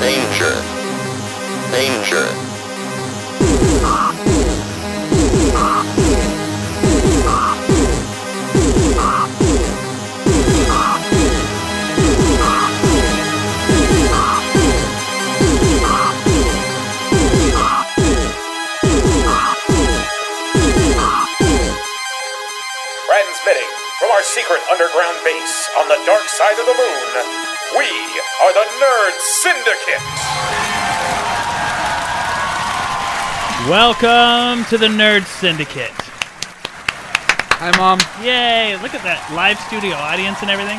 Danger. Danger. Transmitting from our secret underground base on the dark side of the moon, we are the Nerd Syndicate! Welcome to the Nerd Syndicate. Hi, Mom. Yay, look at that live studio audience and everything.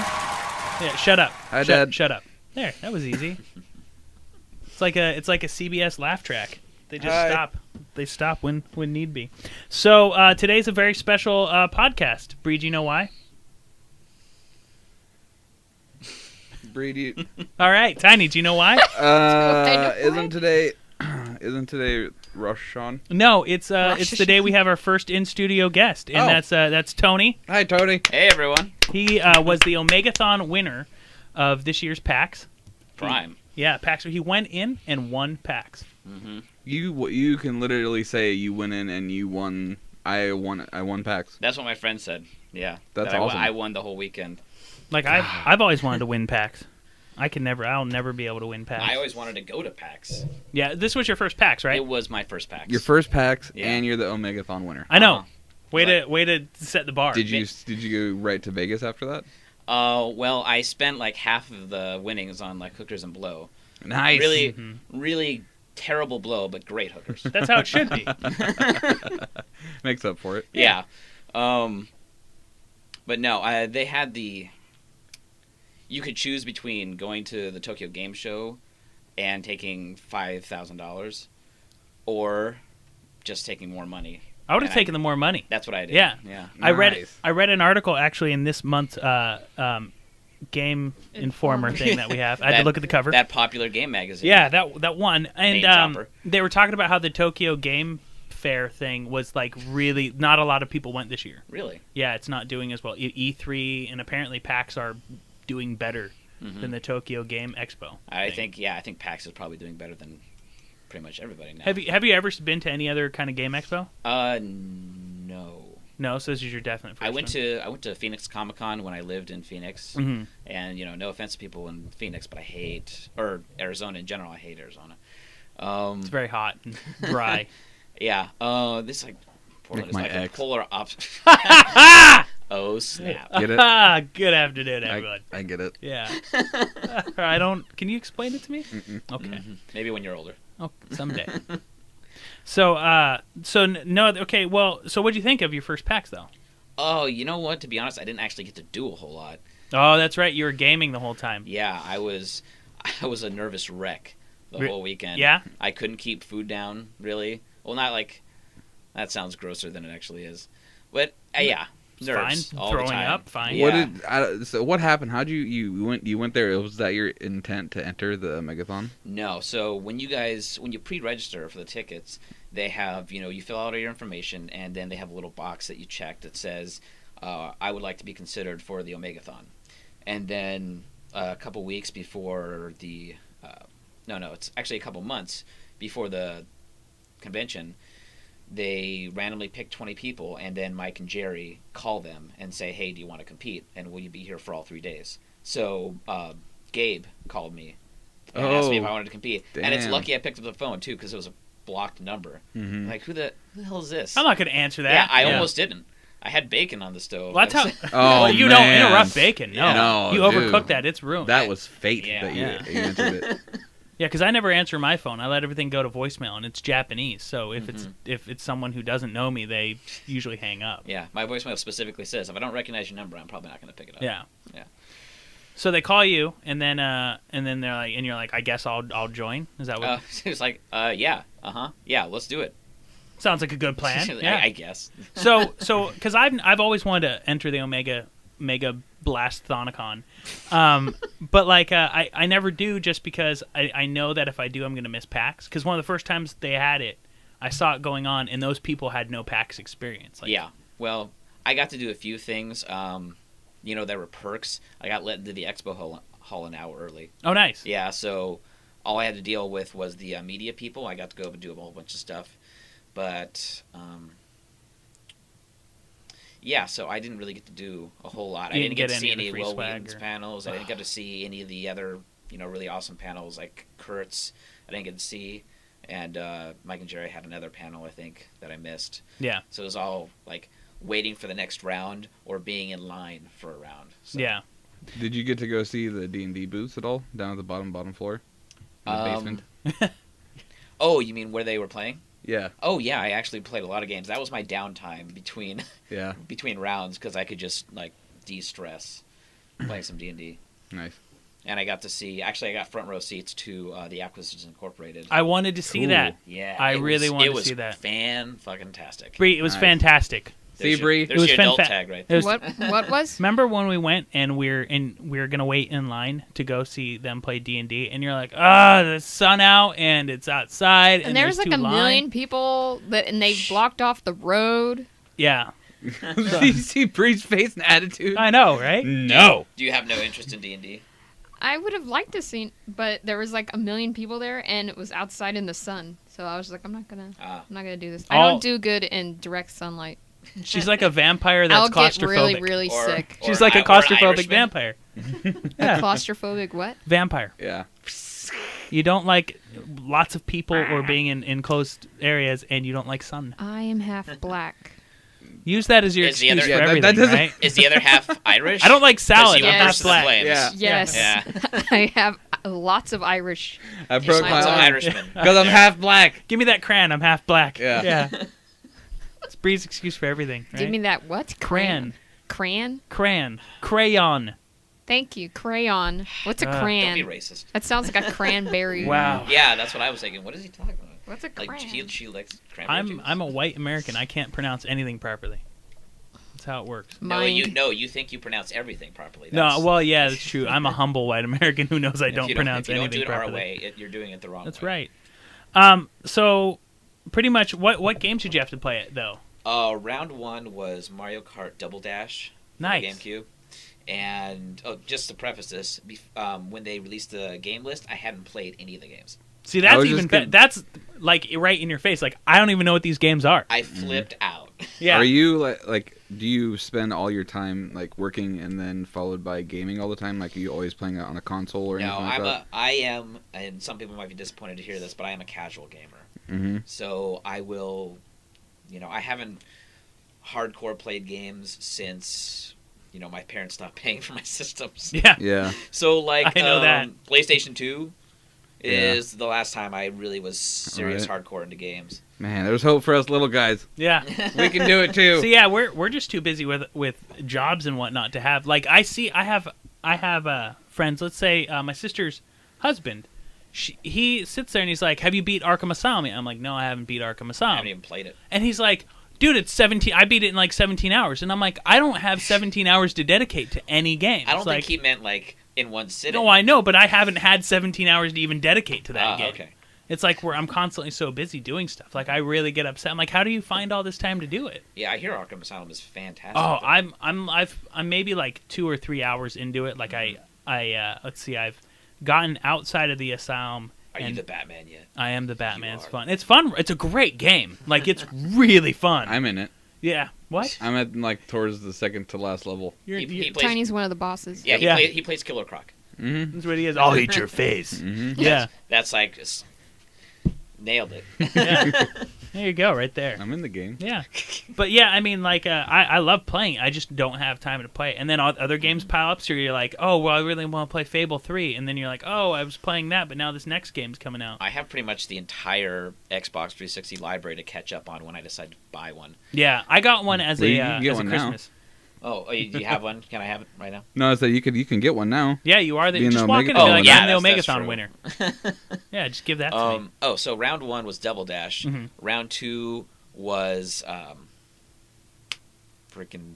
Yeah, shut up. Hi, Dad. Shut up. There, that was easy. It's like a CBS laugh track. They just Hi. stop. They stop when need be. So today's a very special podcast. Bree, do you know why? Brady. All right, Tiny, do you know why? Isn't today Rosh Hashanah? No, it's the day we have our first in studio guest, and that's Tony. Hi, Tony. Hey, everyone. He was the Omegathon winner of this year's PAX Prime. Yeah, PAX. He went in and won PAX. Mm-hmm. You can literally say you went in and you won. I won PAX. That's what my friend said. Yeah. That's that awesome. I won the whole weekend. Like I've always wanted to win PAX. I'll never be able to win PAX. I always wanted to go to PAX. Yeah, this was your first PAX, right? It was my first PAX. Your first PAX, Yeah. and you're the Omegathon winner. I know. Uh-huh. Way to set the bar. Did you go right to Vegas after that? Well, I spent like half of the winnings on like hookers and blow. Nice. Really terrible blow, but great hookers. That's how it should be. Makes up for it. Yeah. But no, they had the... You could choose between going to the Tokyo Game Show and taking $5,000 or just taking more money. I would have taken the more money. That's what I did. Yeah. Yeah. I read Nice. an article actually in this month's Game Informer thing that we have. I had to look at the cover. That popular game magazine. Yeah, that one. Name And dropper. they were talking about how the Tokyo Game Fair thing was like really not a lot of people went this year. Really? Yeah, it's not doing as well. E3 and apparently PAX are doing better than the Tokyo Game Expo. I think PAX is probably doing better than pretty much everybody now. Have you ever been to any other kind of game expo? No. No, so this is your definite first I went one. to Phoenix Comic Con when I lived in Phoenix, Mhm. and no offense to people in Phoenix, but or Arizona in general. I hate Arizona. It's very hot and dry. Yeah. This like Portland Like is my like ex. a polar opposite. Oh snap! Get it? Good afternoon, everyone. I get it. Yeah. I don't. Can you explain it to me? Mm-mm. Okay. Mhm. Maybe when you're older. Oh, someday. So no. Okay. Well, so what'd you think of your first PAX though? Oh, you know what? To be honest, I didn't actually get to do a whole lot. Oh, that's right. You were gaming the whole time. Yeah, I was a nervous wreck the whole weekend. Yeah? I couldn't keep food down, really. Well, not like... That sounds grosser than it actually is. But, yeah, nerves Fine. all Throwing the time. up, fine. Yeah. So what happened? How'd you went there? Was that your intent to enter the Megathon? No, so when you pre-register for the tickets, they have, you fill out all your information, and then they have a little box that you check that says, I would like to be considered for the Omegathon. And then a couple weeks before the... it's actually a couple months before the convention, they randomly pick 20 people, and then Mike and Jerry call them and say, hey, do you want to compete? And will you be here for all 3 days? So Gabe called me and asked me if I wanted to compete. And it's damn. lucky I picked up the phone, too, because it was a blocked number. Mm-hmm. Like, who the hell is this? I'm not going to answer that. Yeah, I almost didn't. I had bacon on the stove. Well, that's how. Oh, well, you man. don't interrupt bacon. No, No, you dude. overcook that. It's ruined. That was fate Yeah. that you Yeah. answered it. Yeah, because I never answer my phone. I let everything go to voicemail, and it's Japanese. So if it's someone who doesn't know me, they usually hang up. Yeah, my voicemail specifically says, if I don't recognize your number, I'm probably not going to pick it up. Yeah. Yeah. So they call you, and then they're like, and you're like, I guess I'll join. Is that what? It was like, yeah, let's do it. Sounds like a good plan. Yeah. I guess. So because I've always wanted to enter the Mega Blast-thonicon, but like I never do, just because I know that if I do, I'm going to miss PAX. Because one of the first times they had it, I saw it going on, and those people had no PAX experience. Like, Yeah. Well, I got to do a few things. there were perks. I got let into the expo hall an hour early. Oh, nice. Yeah, so all I had to deal with was the media people. I got to go and do a whole bunch of stuff. But, yeah, so I didn't really get to do a whole lot. I didn't get to see any of Will Wheaton's panels. I didn't get to see any of the other, really awesome panels like Kurt's. I didn't get to see. And Mike and Jerry had another panel, I think, that I missed. Yeah. So it was all, like, waiting for the next round or being in line for a round. So. Yeah. Did you get to go see the D&D booths at all down at the bottom floor? In the basement? Oh, you mean where they were playing? Yeah. Oh, yeah, I actually played a lot of games. That was my downtime between Yeah. between rounds because I could just, like, de-stress playing some D&D. Nice. And I got to see... Actually, I got front row seats to the Acquisitions Incorporated. I wanted to see Cool. that. Yeah. I really wanted to see It that. was fan-fucking-tastic. Bree, it was Nice. fantastic. See, Bree? There's was your adult fanfa- tag right It there. was, What was? remember when we went and we were gonna wait in line to go see them play D&D, and you're like, the sun out and it's outside, And there's like two a million line. people and they blocked off the road. Yeah, Did you see Bree's face and attitude? I know, right? No. Do you have no interest in D&D? I would have liked to see, but there was like a million people there, and it was outside in the sun. So I was like, I'm not gonna do this. I All- don't do good in direct sunlight. She's like a vampire that's I'll get claustrophobic. really, really Or- sick. She's like a or an claustrophobic Irishman? vampire. Yeah, Claustrophobic what? vampire. Yeah. You don't like lots of people or being in enclosed areas, and you don't like sun. I am half black. Use that as your Is the excuse other- for Yeah, that everything, doesn't- right? Is the other half Irish? I don't like salad. You I'm Yes. not versus the black. Flames. Yeah. Yes. Yeah. I have lots of Irish. I broke my Lots of arm Irishmen. because I'm half black. Give me that crayon. I'm half black. Yeah. It's Bree's excuse for everything. Right? Give me that what? crayon. Crayon? Crayon. Thank you. Crayon. What's a Don't Don't crayon? be racist. That sounds like a cranberry. Wow. Yeah, that's what I was thinking. What is he talking about? What's a Like, crayon? she likes cranberry juice? I'm a white American. I can't pronounce anything properly. That's how it works. Mind. You think you pronounce everything properly. No, well, yeah, that's true. I'm a humble white American who knows I If don't you pronounce if you don't anything do it our properly. way, you're doing it the wrong That's way. right. So, pretty much, what games did you have to play it though? Round one was Mario Kart Double Dash for Nice. the GameCube. And just to preface this, when they released the game list, I hadn't played any of the games. See, that's was even just better. That's like right in your face. Like I don't even know what these games are. I flipped out. Yeah. Are you like? Do you spend all your time like working and then followed by gaming all the time? Like, are you always playing on a console or No, anything like I am, and some people might be disappointed to hear this, but I am a casual gamer. that? Mm-hmm. So I will, I haven't hardcore played games since, my parents stopped paying for my systems. Yeah. Yeah. So, like, I know that. PlayStation 2 Yeah. is the last time I really was serious Alright. horror into games. Man, there's hope for us little guys. Yeah. We can do it too. So yeah, we're just too busy with jobs and whatnot to have like I have friends. Let's say my sister's husband. He sits there and he's like, "Have you beat Arkham Asylum yet?" I'm like, "No, I haven't beat Arkham I Asylum." haven't even played it. And he's like, "Dude, it's 17. I beat it in like 17 hours." And I'm like, "I don't have 17 hours to dedicate to any game." I don't It's think like, he meant, like, in one sitting. No, I know, but I haven't had 17 hours to even dedicate to that game. Okay. It's like I'm constantly so busy doing stuff. Like I really get upset. I'm like, "How do you find all this time to do it?" Yeah, I hear Arkham Asylum is fantastic. Oh, though. I'm maybe like 2 or 3 hours into it. Like I let's see, I've gotten outside of the asylum. Are you and the Batman yet? I am the Batman. You It's are. fun. It's fun. It's a great game. Like it's really fun. I'm in it. Yeah. What? I'm at like towards the second to last level. He plays, Tiny's one of the bosses. yeah, Yeah. he plays Killer Croc. Mm-hmm. That's what he is. I'll eat your face. Mm-hmm. Yeah. That's like nailed it. Yeah. There you go, right there. I'm in the game. Yeah. But yeah, I mean, like, I love playing. I just don't have time to play. And then other games pile up, so you're like, oh, well, I really want to play Fable 3. And then you're like, oh, I was playing that, but now this next game's coming out. I have pretty much the entire Xbox 360 library to catch up on when I decide to buy one. Yeah, I got one as Well, a you can get as a one now. Christmas. Oh, do you have one? Can I have it right now? No, it's that you can get one now. Yeah, you are. Being Just the walk in and Omega- be Oh, like, yeah, I'm the that's Omegathon true. winner. Yeah, just give that to me. So round one was Double Dash. Mhm. Round two was freaking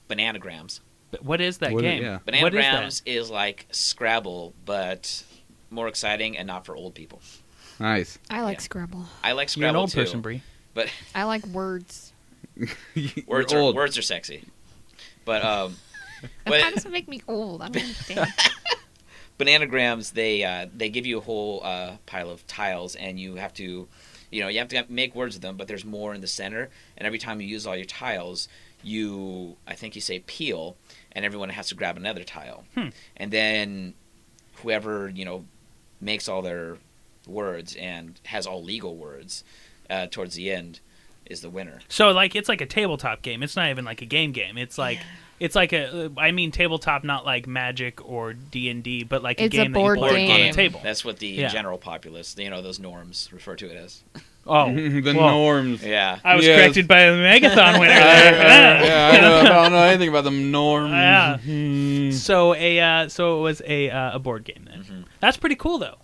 Bananagrams. But what is that What is- game? yeah. What is Bananagrams is like Scrabble, but more exciting and not for old people. Nice. I like Yeah. Scrabble. I like You're an Scrabble old too, person, Bree. but I like words. words You're are old. words are sexy. But But How does it make me old? I don't understand. Bananagrams, they give you a whole pile of tiles, and you have to, make words with them. But there's more in the center, and every time you use all your tiles, I think you say peel, and everyone has to grab another tile, and then whoever makes all their words and has all legal words towards the end is the winner. So it's like a tabletop game. It's not even like a game. It's like I mean tabletop, not like Magic or D&D, but like It's a game a board that you play game. on a table. That's what the general populace, those norms refer to it as. Oh, The whoa. norms. Yeah. I was Yes. corrected by a Megathon winner. I don't know anything about the norms. Yeah. So it was a board game then. Mm-hmm. That's pretty cool though.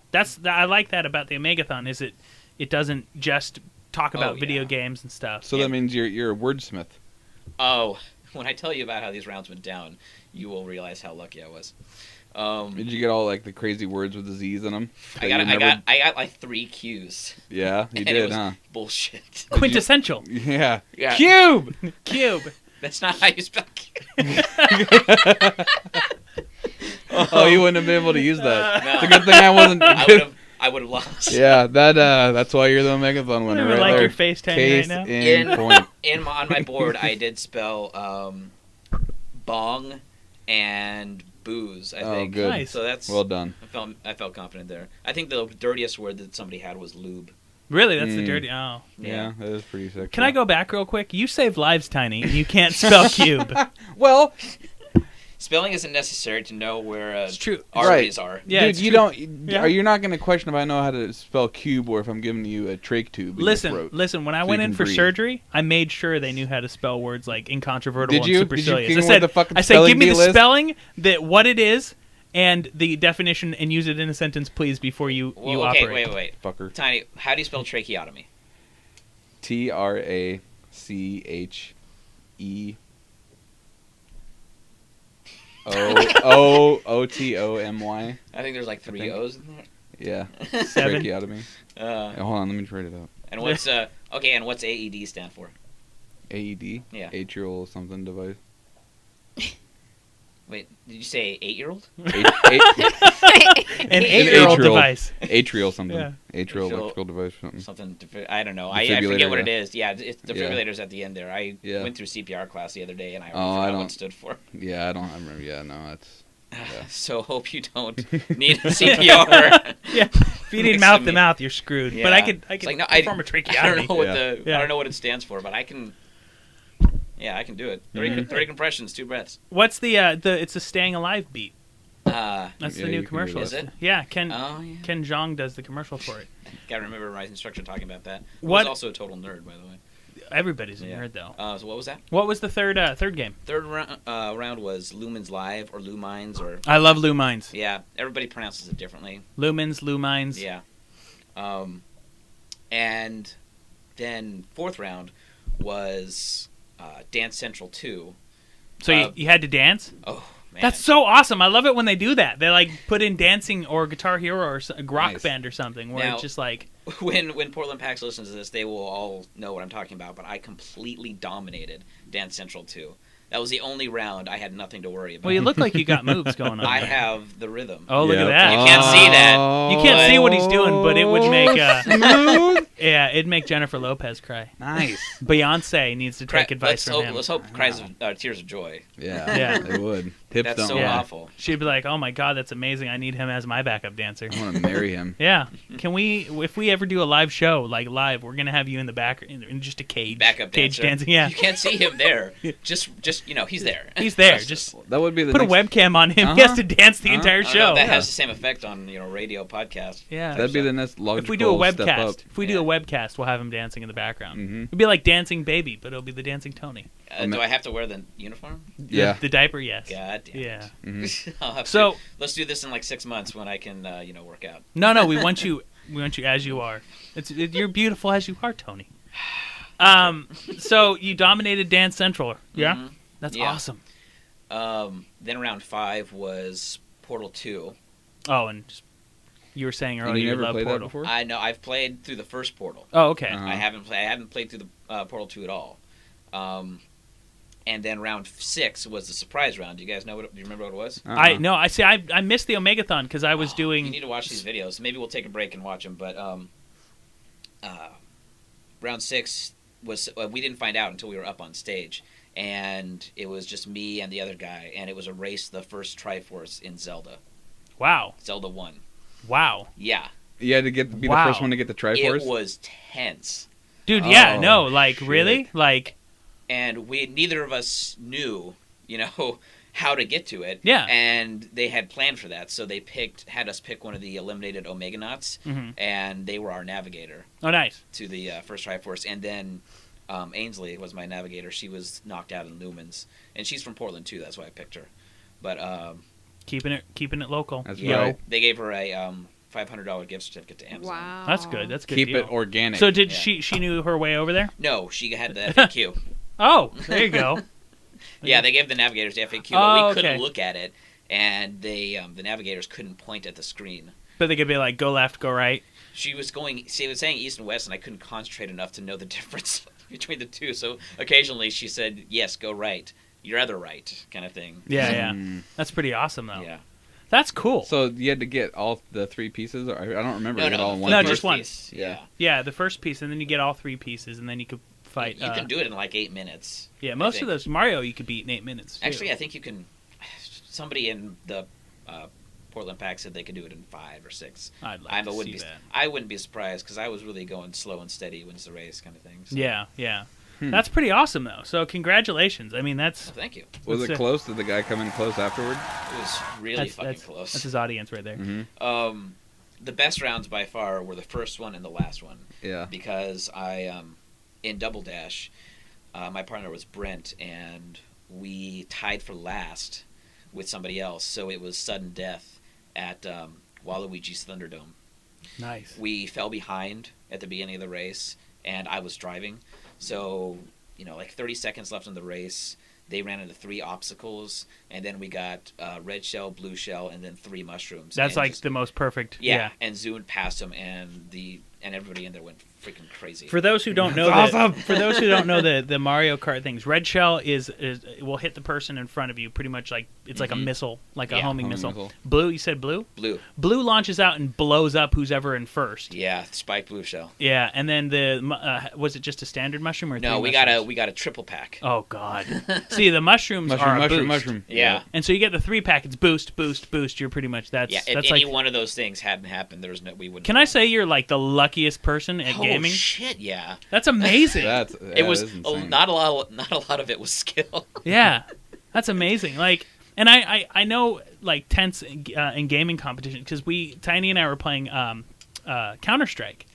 I like that about the Omegathon is it doesn't just talk about video games and stuff. So that means you're a wordsmith. Oh, when I tell you about how these rounds went down, you will realize how lucky I was. Did you get all like the crazy words with the Z's in them? I got like 3 Q's. Yeah, you And did, it was huh? Bullshit. Quintessential. Yeah. Yeah. Cube. That's not how you spell Q. Oh, you wouldn't have been able to use that. No. It's a good thing I wasn't. I would have lost. Yeah, that's why you're the Omegathon winner, I right like there. your FaceTime Case right now. in point. On my board, I did spell bong and booze. I Oh, think. good. Nice. So that's Well done. I felt confident there. I think the dirtiest word that somebody had was lube. Really, that's the dirty. Oh. Yeah, that is pretty sick. Can I go back real quick? You saved lives, Tiny. And you can't spell cube. Well, Spelling isn't necessary to know where It's true. arteries are. Yeah, dude, it's you true. don't. Yeah. You're not going to question if I know how to spell cube or if I'm giving you a trach tube. In your throat. Listen. When I So went you in can for breathe. surgery, I made sure they knew how to spell words like incontrovertible Did you? and Did you supercilious. ping I them said, with the fucking give me spelling the bee list? spelling, what it is, and the definition, and use it in a sentence, please, before you Okay, operate. wait. Fucker. Tiny, how do you spell tracheotomy? TRACHE. OTOMY. I think there's like 3 O's in there. Yeah. 7. Tracheotomy. Hey, hold on, let me write it out. And what's and what's AED stand for? AED? Yeah. Atrial something device. Wait, did you say 8-year-old? An 8-year-old atrial. device. Atrial something. Yeah. Atrial Atrial- electrical device something. Something. I don't know. I forget what it is. Yeah, the Yeah. defibrillators at the end there. I Yeah. went through CPR class the other day, and I Oh, I forgot don't- what it stood for. Yeah, I remember. Yeah, no, that's. So hope you don't need CPR. Yeah. If you need Next mouth to to me. mouth, you're screwed. Yeah. But I could It's like, no, I perform a tracheotomy. I don't know what Yeah. I don't know what it stands for, but I can. Yeah, I can do it. 30 compressions, 2 breaths. What's the it's a staying alive beat. That's Yeah, the you new can do commercial. that. Is it? Yeah, Ken Oh yeah. Ken Jeong does the commercial for it. Gotta remember my instructor talking about that. What- Was also a total nerd, by the way. Everybody's a Yeah. nerd though. So what was that? What was the third game? Third round was Lumens Live or Lumines or I love Lumines. yeah. Everybody pronounces it differently. Lumens, Lumines. Yeah. And then fourth round was Dance Central 2. So you had to dance? Oh man, That's so awesome. I love it when they do that. They like put in dancing or Guitar Hero or a rock Nice. band or something where Now- it's just like when Portland PAX listens to this, they will all know what I'm talking about. But I completely dominated Dance Central 2. That was the only round I had nothing to worry about. well, you look like you got moves going on. I there. have the rhythm. Oh, look at Yep. that. You can't see that. You can't see what he's doing, but it would make Smooth. yeah, it'd make Jennifer Lopez cry. Nice. Beyonce needs to take advice from him. Let's hope cries of tears of joy. Yeah. Yeah. They would. Tips That's don't so lie. Yeah. awful. She'd be like, "Oh my god, that's amazing. I need him as my backup dancer." I want to marry him. Yeah. Can we, if we ever do a live show, like live, we're gonna have you in the back in just a cage, Backup cage dancer. dancing. Yeah, You can't see him there. Just he's there. he's there. Trust Just us. That would be the put a next, webcam on him. He has Uh-huh. to dance the Uh-huh. entire I don't know, show. that has the same effect on radio podcast. Yeah. That'd be the next logical If we do a step up. webcast, Yeah. webcast, we'll have him dancing in the background. Mhm. It'd be like Dancing Baby, but it'll be the Dancing Tony. Do I have to wear the uniform? Yeah. The diaper, yes. God damn. Yeah. Mhm. I'll have So- to, let's do this in like 6 months when I can work out. No, we want you. We want you as you are. You're beautiful as you are, Tony. So you dominated Dance Central. Yeah. Mhm. That's Yeah. awesome. Then round 5 was Portal 2. Oh, and just, you were saying And earlier you you never love played Portal. that before? I know I've played through the first Portal. Oh, okay. Uh-huh. I haven't played through the Portal 2 at all. And then round 6 was the surprise round. Do you guys know do you remember what it was? I missed the Omegathon because I was doing. You need to watch these videos. Maybe we'll take a break and watch them. But round 6 was we didn't find out until we were up on stage, and it was just me and the other guy, and it was a race the first Triforce in Zelda. Wow. Zelda 1. Wow. Yeah. You had to be the first one to get the Triforce? It was tense. Dude, yeah, no, like, shit. Really? Like... And neither of us knew, how to get to it. Yeah. And they had planned for that, so they had us pick one of the eliminated Omeganauts, and they were our navigator. Oh, nice. To the first Triforce. And then Ainsley was my navigator. She was knocked out in Lumens. And she's from Portland, too. That's why I picked her. But... keeping it local. That's right. They gave her a $500 gift certificate to Amazon. Wow. That's good. That's good. Keep deal. it organic. So did she knew her way over there? No, she had the FAQ. Oh, there you go. Yeah, they gave the navigators the FAQ, but we couldn't look at it, and the navigators couldn't point at the screen. But they could be like, go left, go right. She was saying east and west, and I couldn't concentrate enough to know the difference between the two. So occasionally she said, yes, go right. Your other right, kind of thing. Yeah. That's pretty awesome, though. Yeah. That's cool. So you had to get all the 3 pieces? Or I don't remember. No, all in one no, piece? just one. Piece. Yeah. Yeah, the first piece, and then you get all 3 pieces, and then you could fight. You can do it in like 8 minutes. Yeah, most of those Mario you could beat in 8 minutes. Too. Actually, I think you can. Somebody in the Portland PAX said they could do it in 5 or 6. I'd like to see that. I wouldn't be surprised because I was really going slow and steady wins the race kind of thing. So. Yeah. That's pretty awesome, though. So congratulations. I mean, that's... Well, thank you. Was it close? Did the guy come in close afterward? It was really fucking close. That's his audience right there. Mm-hmm. The best rounds by far were the first one and the last one. Yeah. Because in Double Dash, my partner was Brent, and we tied for last with somebody else. So it was sudden death at Waluigi's Thunderdome. Nice. We fell behind at the beginning of the race, and I was driving. So, like 30 seconds left in the race, they ran into 3 obstacles, and then we got red shell, blue shell, and then 3 mushrooms. That's like the most perfect. Yeah, and zoomed past them, and everybody in there went freaking crazy. For those who don't know, the Mario Kart things, red shell is will hit the person in front of you pretty much like it's like a missile, like a homing missile. Blue, you said blue? Blue launches out and blows up who's ever in first. Yeah, spike blue shell. Yeah, and then was it just a standard mushroom or no? We got a triple pack. Oh God! See, the mushrooms are a boost. Mushroom. Yeah, and so you get the 3 pack. It's boost. You're pretty much that's. Yeah, if any one of those things hadn't happened, we wouldn't. Can I say you're like the luckiest person at gaming? Oh shit! Yeah, that's amazing. It was not a lot of it was skill. Yeah, that's amazing. Like, and I know like tense in gaming competition because Tiny and I were playing Counter-Strike,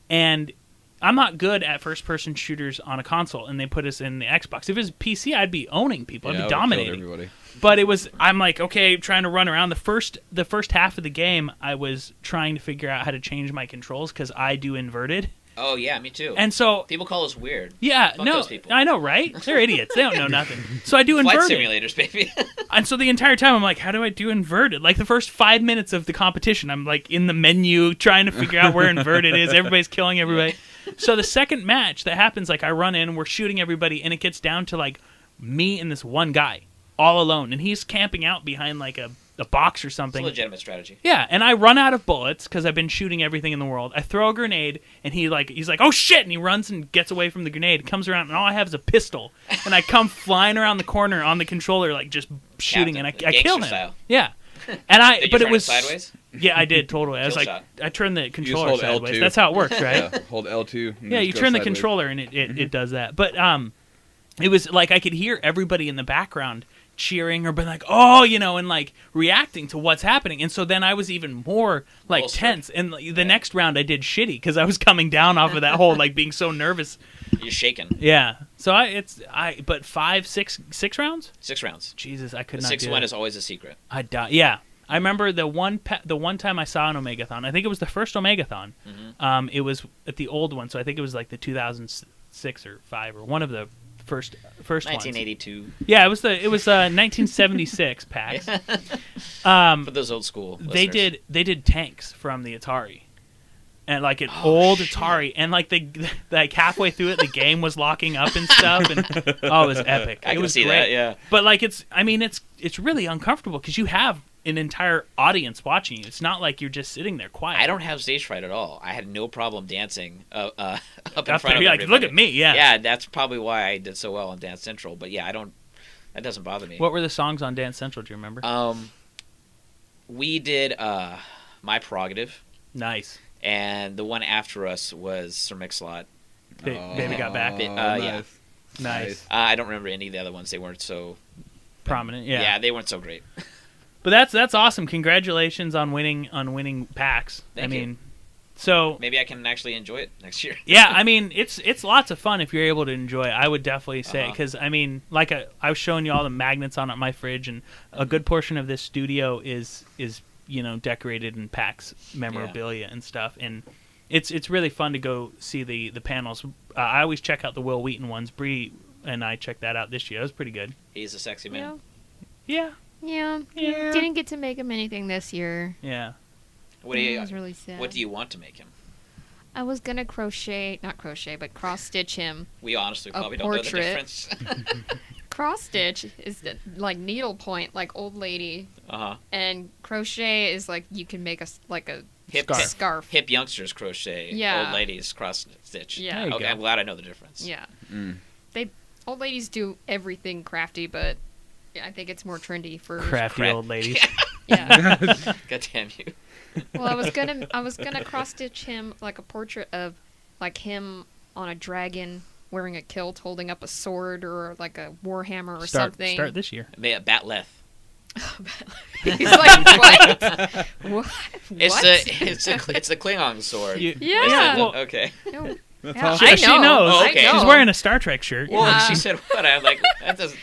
and I'm not good at first-person shooters on a console, and they put us in the Xbox. If it was PC, I'd be owning people. I'd be dominating. Everybody. But I'm like, okay, trying to run around. The first half of the game, I was trying to figure out how to change my controls because I do inverted. Oh yeah, me too. And so people call us weird. Yeah, Fuck no, those people. I know, right? They're idiots. They don't know nothing. So I do inverted. Flight simulators, baby. And so the entire time I'm like, how do I do inverted? Like the first 5 minutes of the competition, I'm like in the menu trying to figure out where inverted is. Everybody's killing everybody. So the second match that happens, like I run in, we're shooting everybody, and it gets down to like me and this one guy all alone, and he's camping out behind like a box or something. It's a legitimate strategy. Yeah, and I run out of bullets because I've been shooting everything in the world. I throw a grenade, and he's like, oh shit, and he runs and gets away from the grenade, comes around, and all I have is a pistol, and I come flying around the corner on the controller, like just shooting, and I kill him. Style. Yeah, and Did you turn it sideways? Yeah, I did totally. I was like, shot. I turned the controller sideways. L2. That's how it works, right? Yeah, hold L2. Yeah, you turn the controller, and it does that. But it was like I could hear everybody in the background cheering or being like, oh, and like reacting to what's happening. And so then I was even more like tense. And the next round I did shitty because I was coming down off of that whole like being so nervous. You're shaking. Yeah. So but 6 rounds? 6 rounds. Jesus, I could the not. Sixth do one it. is always a secret. I died. Yeah. I remember the one time I saw an Omegathon. I think it was the first Omegathon. Mm-hmm. It was at the old one, so I think it was like the 2006 or 5 or one of the first 1982. Ones. Yeah, it was 1976 PAX. For those old school listeners. They did tanks from the Atari, and like an old Atari, and like like halfway through it, the game was locking up and stuff, and it was epic. I it can was see great. that, yeah. But like it's really uncomfortable because you have an entire audience watching you. It's not like you're just sitting there quiet. I don't have stage fright at all. I had no problem dancing up in Up front there, of you're like, everybody. look at me, yeah. Yeah, that's probably why I did so well on Dance Central. But yeah, that doesn't bother me. What were the songs on Dance Central? Do you remember? We did My Prerogative, Nice. and the one after us was Sir Mix-a-Lot. Baby Got Back. Yeah. Nice. I don't remember any of the other ones. They weren't so Prominent. Yeah. Yeah, they weren't so great. But that's awesome. Congratulations on winning PAX. Thank you. So Maybe I can actually enjoy it next year. yeah, I mean it's lots of fun if you're able to enjoy it. I would definitely say because I mean, like I was showing you all the magnets on my fridge, and a good portion of this studio is decorated in PAX memorabilia and stuff, and it's really fun to go see the panels. I always check out the Will Wheaton ones. Bree and I checked that out this year. It was pretty good. He's a sexy man. Yeah. Yeah. Didn't get to make him anything this year. Yeah. What do you? It was really sad. What do you want to make him? I was gonna but cross stitch him. We honestly A probably don't know the portrait. difference. Cross stitch is like needlepoint, like old lady, and crochet is like you can make a Hip scarf. Hip youngsters crochet. Yeah. Old ladies cross stitch. Yeah. There you Okay, go. I'm glad I know the difference. Yeah. Mm. Old ladies do everything crafty, but I think it's more trendy for Crafty old ladies. Yeah. God damn you. Well, I was gonna cross stitch him like a portrait of like him on a dragon wearing a kilt, holding up a sword or like a warhammer or something. Start this year. Batleth. He's like, what? What? It's a Klingon sword. Yeah. Well, Okay. No. That's Yeah, all. she knows. Oh, okay. She's wearing a Star Trek shirt. Well, Yeah. she said what? I'm like, that doesn't.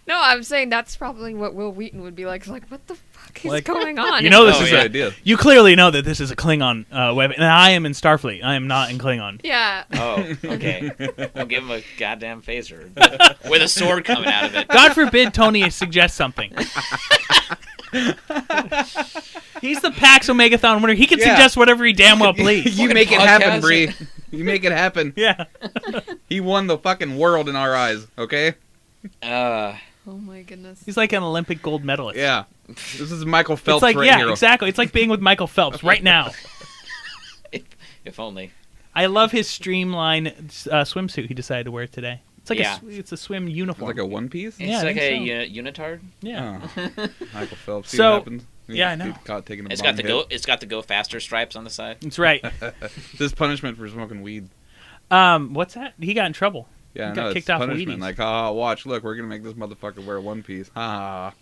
No, I'm saying that's probably what Will Wheaton would be like. It's like, what the fuck is Like, going on? You know this Oh, is yeah. idea. You clearly know that this is a Klingon web, and I am in Starfleet. I am not in Klingon. Yeah. Oh, okay. I'll give him a goddamn phaser with a sword coming out of it. God forbid Tony suggests something. He's the PAX Omegathon winner. He can Yeah. suggest whatever he damn well please. You make it happen, Bree. You make it happen. Yeah. He won the fucking world in our eyes, okay? Oh my goodness. He's like an Olympic gold medalist. Yeah. This is Michael Phelps It's like, right yeah, here. exactly. It's like being with Michael Phelps right now. If only. I love his streamline swimsuit he decided to wear today. It's like Yeah. it's a swim uniform. Like a one piece? It's Yeah, I like think a unitard. yeah. Oh. Michael Phelps. See So- what happens? yeah, I know. Get caught taking a It's bomb got the hit. It's got the go faster stripes on the side. That's right. This punishment for smoking weed. What's that? He got in trouble. Yeah, He no, got it's kicked off punishment. Wheaties. Like, watch, look, we're gonna make this motherfucker wear one piece. Ha.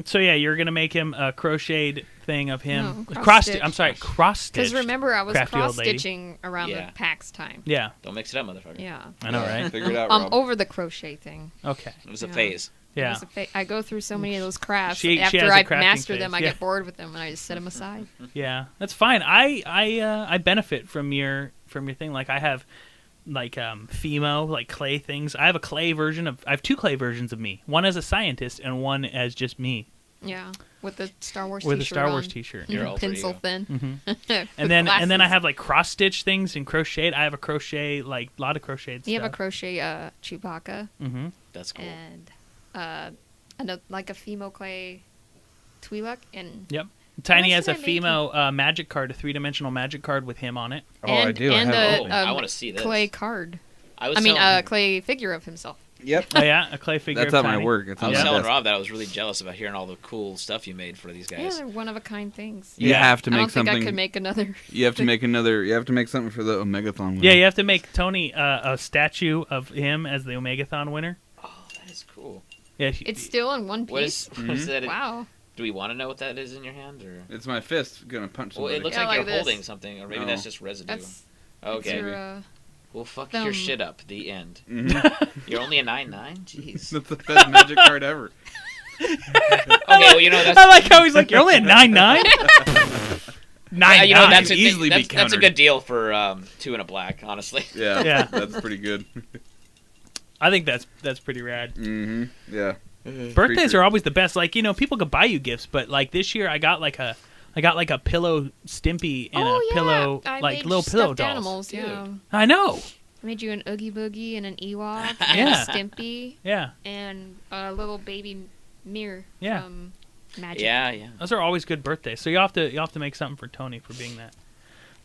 So yeah, you're gonna make him a crocheted thing of him. No, cross. cross-stitch. I'm sorry, cross stitch. Because remember, I was Crafty old cross lady. stitching around Yeah. the PAX time. Yeah, Don't mix it up, motherfucker. Yeah. I know, right? Figure it out, I'm Rob. over the crochet thing. Okay. It was a Yeah. phase. Yeah. It was I go through so many of those crafts. She has After a I crafting master them, phase, I yeah. get bored with them and I just set them aside. Yeah, that's fine. I benefit from your thing. Like I have like Fimo, like clay things. I have a clay version of. I have two clay versions of me. One as a scientist and one as just me Yeah. With the Star Wars with a t-shirt Star Wars on. T-shirt. Your alter Pencil ego. thin. And then I have like cross stitch things and crocheted. I have a crochet like a lot of crocheted You stuff. have a crochet Chewbacca Mm-hmm. That's cool. and like a Fimo clay Twi'lek and Yep. Tiny What has a else did I make Fimo magic card, a 3-dimensional magic card with him on it. Oh, I do. I And have a, it. I wanna see this. clay card. I was a telling, clay figure of himself. Yep. Oh yeah, a clay figure. That's of at my Tiny. work. It's I on was my telling desk. Rob that I was really jealous about hearing all the cool stuff you made for these Yeah, guys. they're one of a kind things. You Yeah. have to I make don't think something. I could make another. You have to make another. You have to make something for the Omegathon. Yeah, you have to make Tony a statue of him as the Omegathon winner. Oh, that is cool. Yeah, It's still in one What piece. is, what is that? Wow. Do we want to know what that is in your hand, or? It's my fist gonna punch Well, somebody. it looks Yeah, like, like you're this. holding something, or maybe No. that's just residue. That's Okay. your, Well, fuck thumb. your shit up. The end. Mhm. You're only a 9/9. Jeez. That's the best magic card ever. Okay, well, you know that's. I like how he's like, you're only at 9'9". 9'9". You know that's a, easily be that's a countered. good deal for 2 and a black, honestly. Yeah. Yeah. That's pretty good. I think that's pretty rad. Mm-hmm. Yeah. Birthdays are always the best. Like, people could buy you gifts, but like this year I got like a I got like a pillow Stimpy and oh, a yeah. pillow, I like made little pillow stuffed dolls. animals, yeah. I know. I made you an Oogie Boogie and an Ewok Yeah. and a Stimpy Yeah. and a little baby mirror Yeah. from Magic. Yeah. Those are always good birthdays. So you'll have to make something for Tony for being that.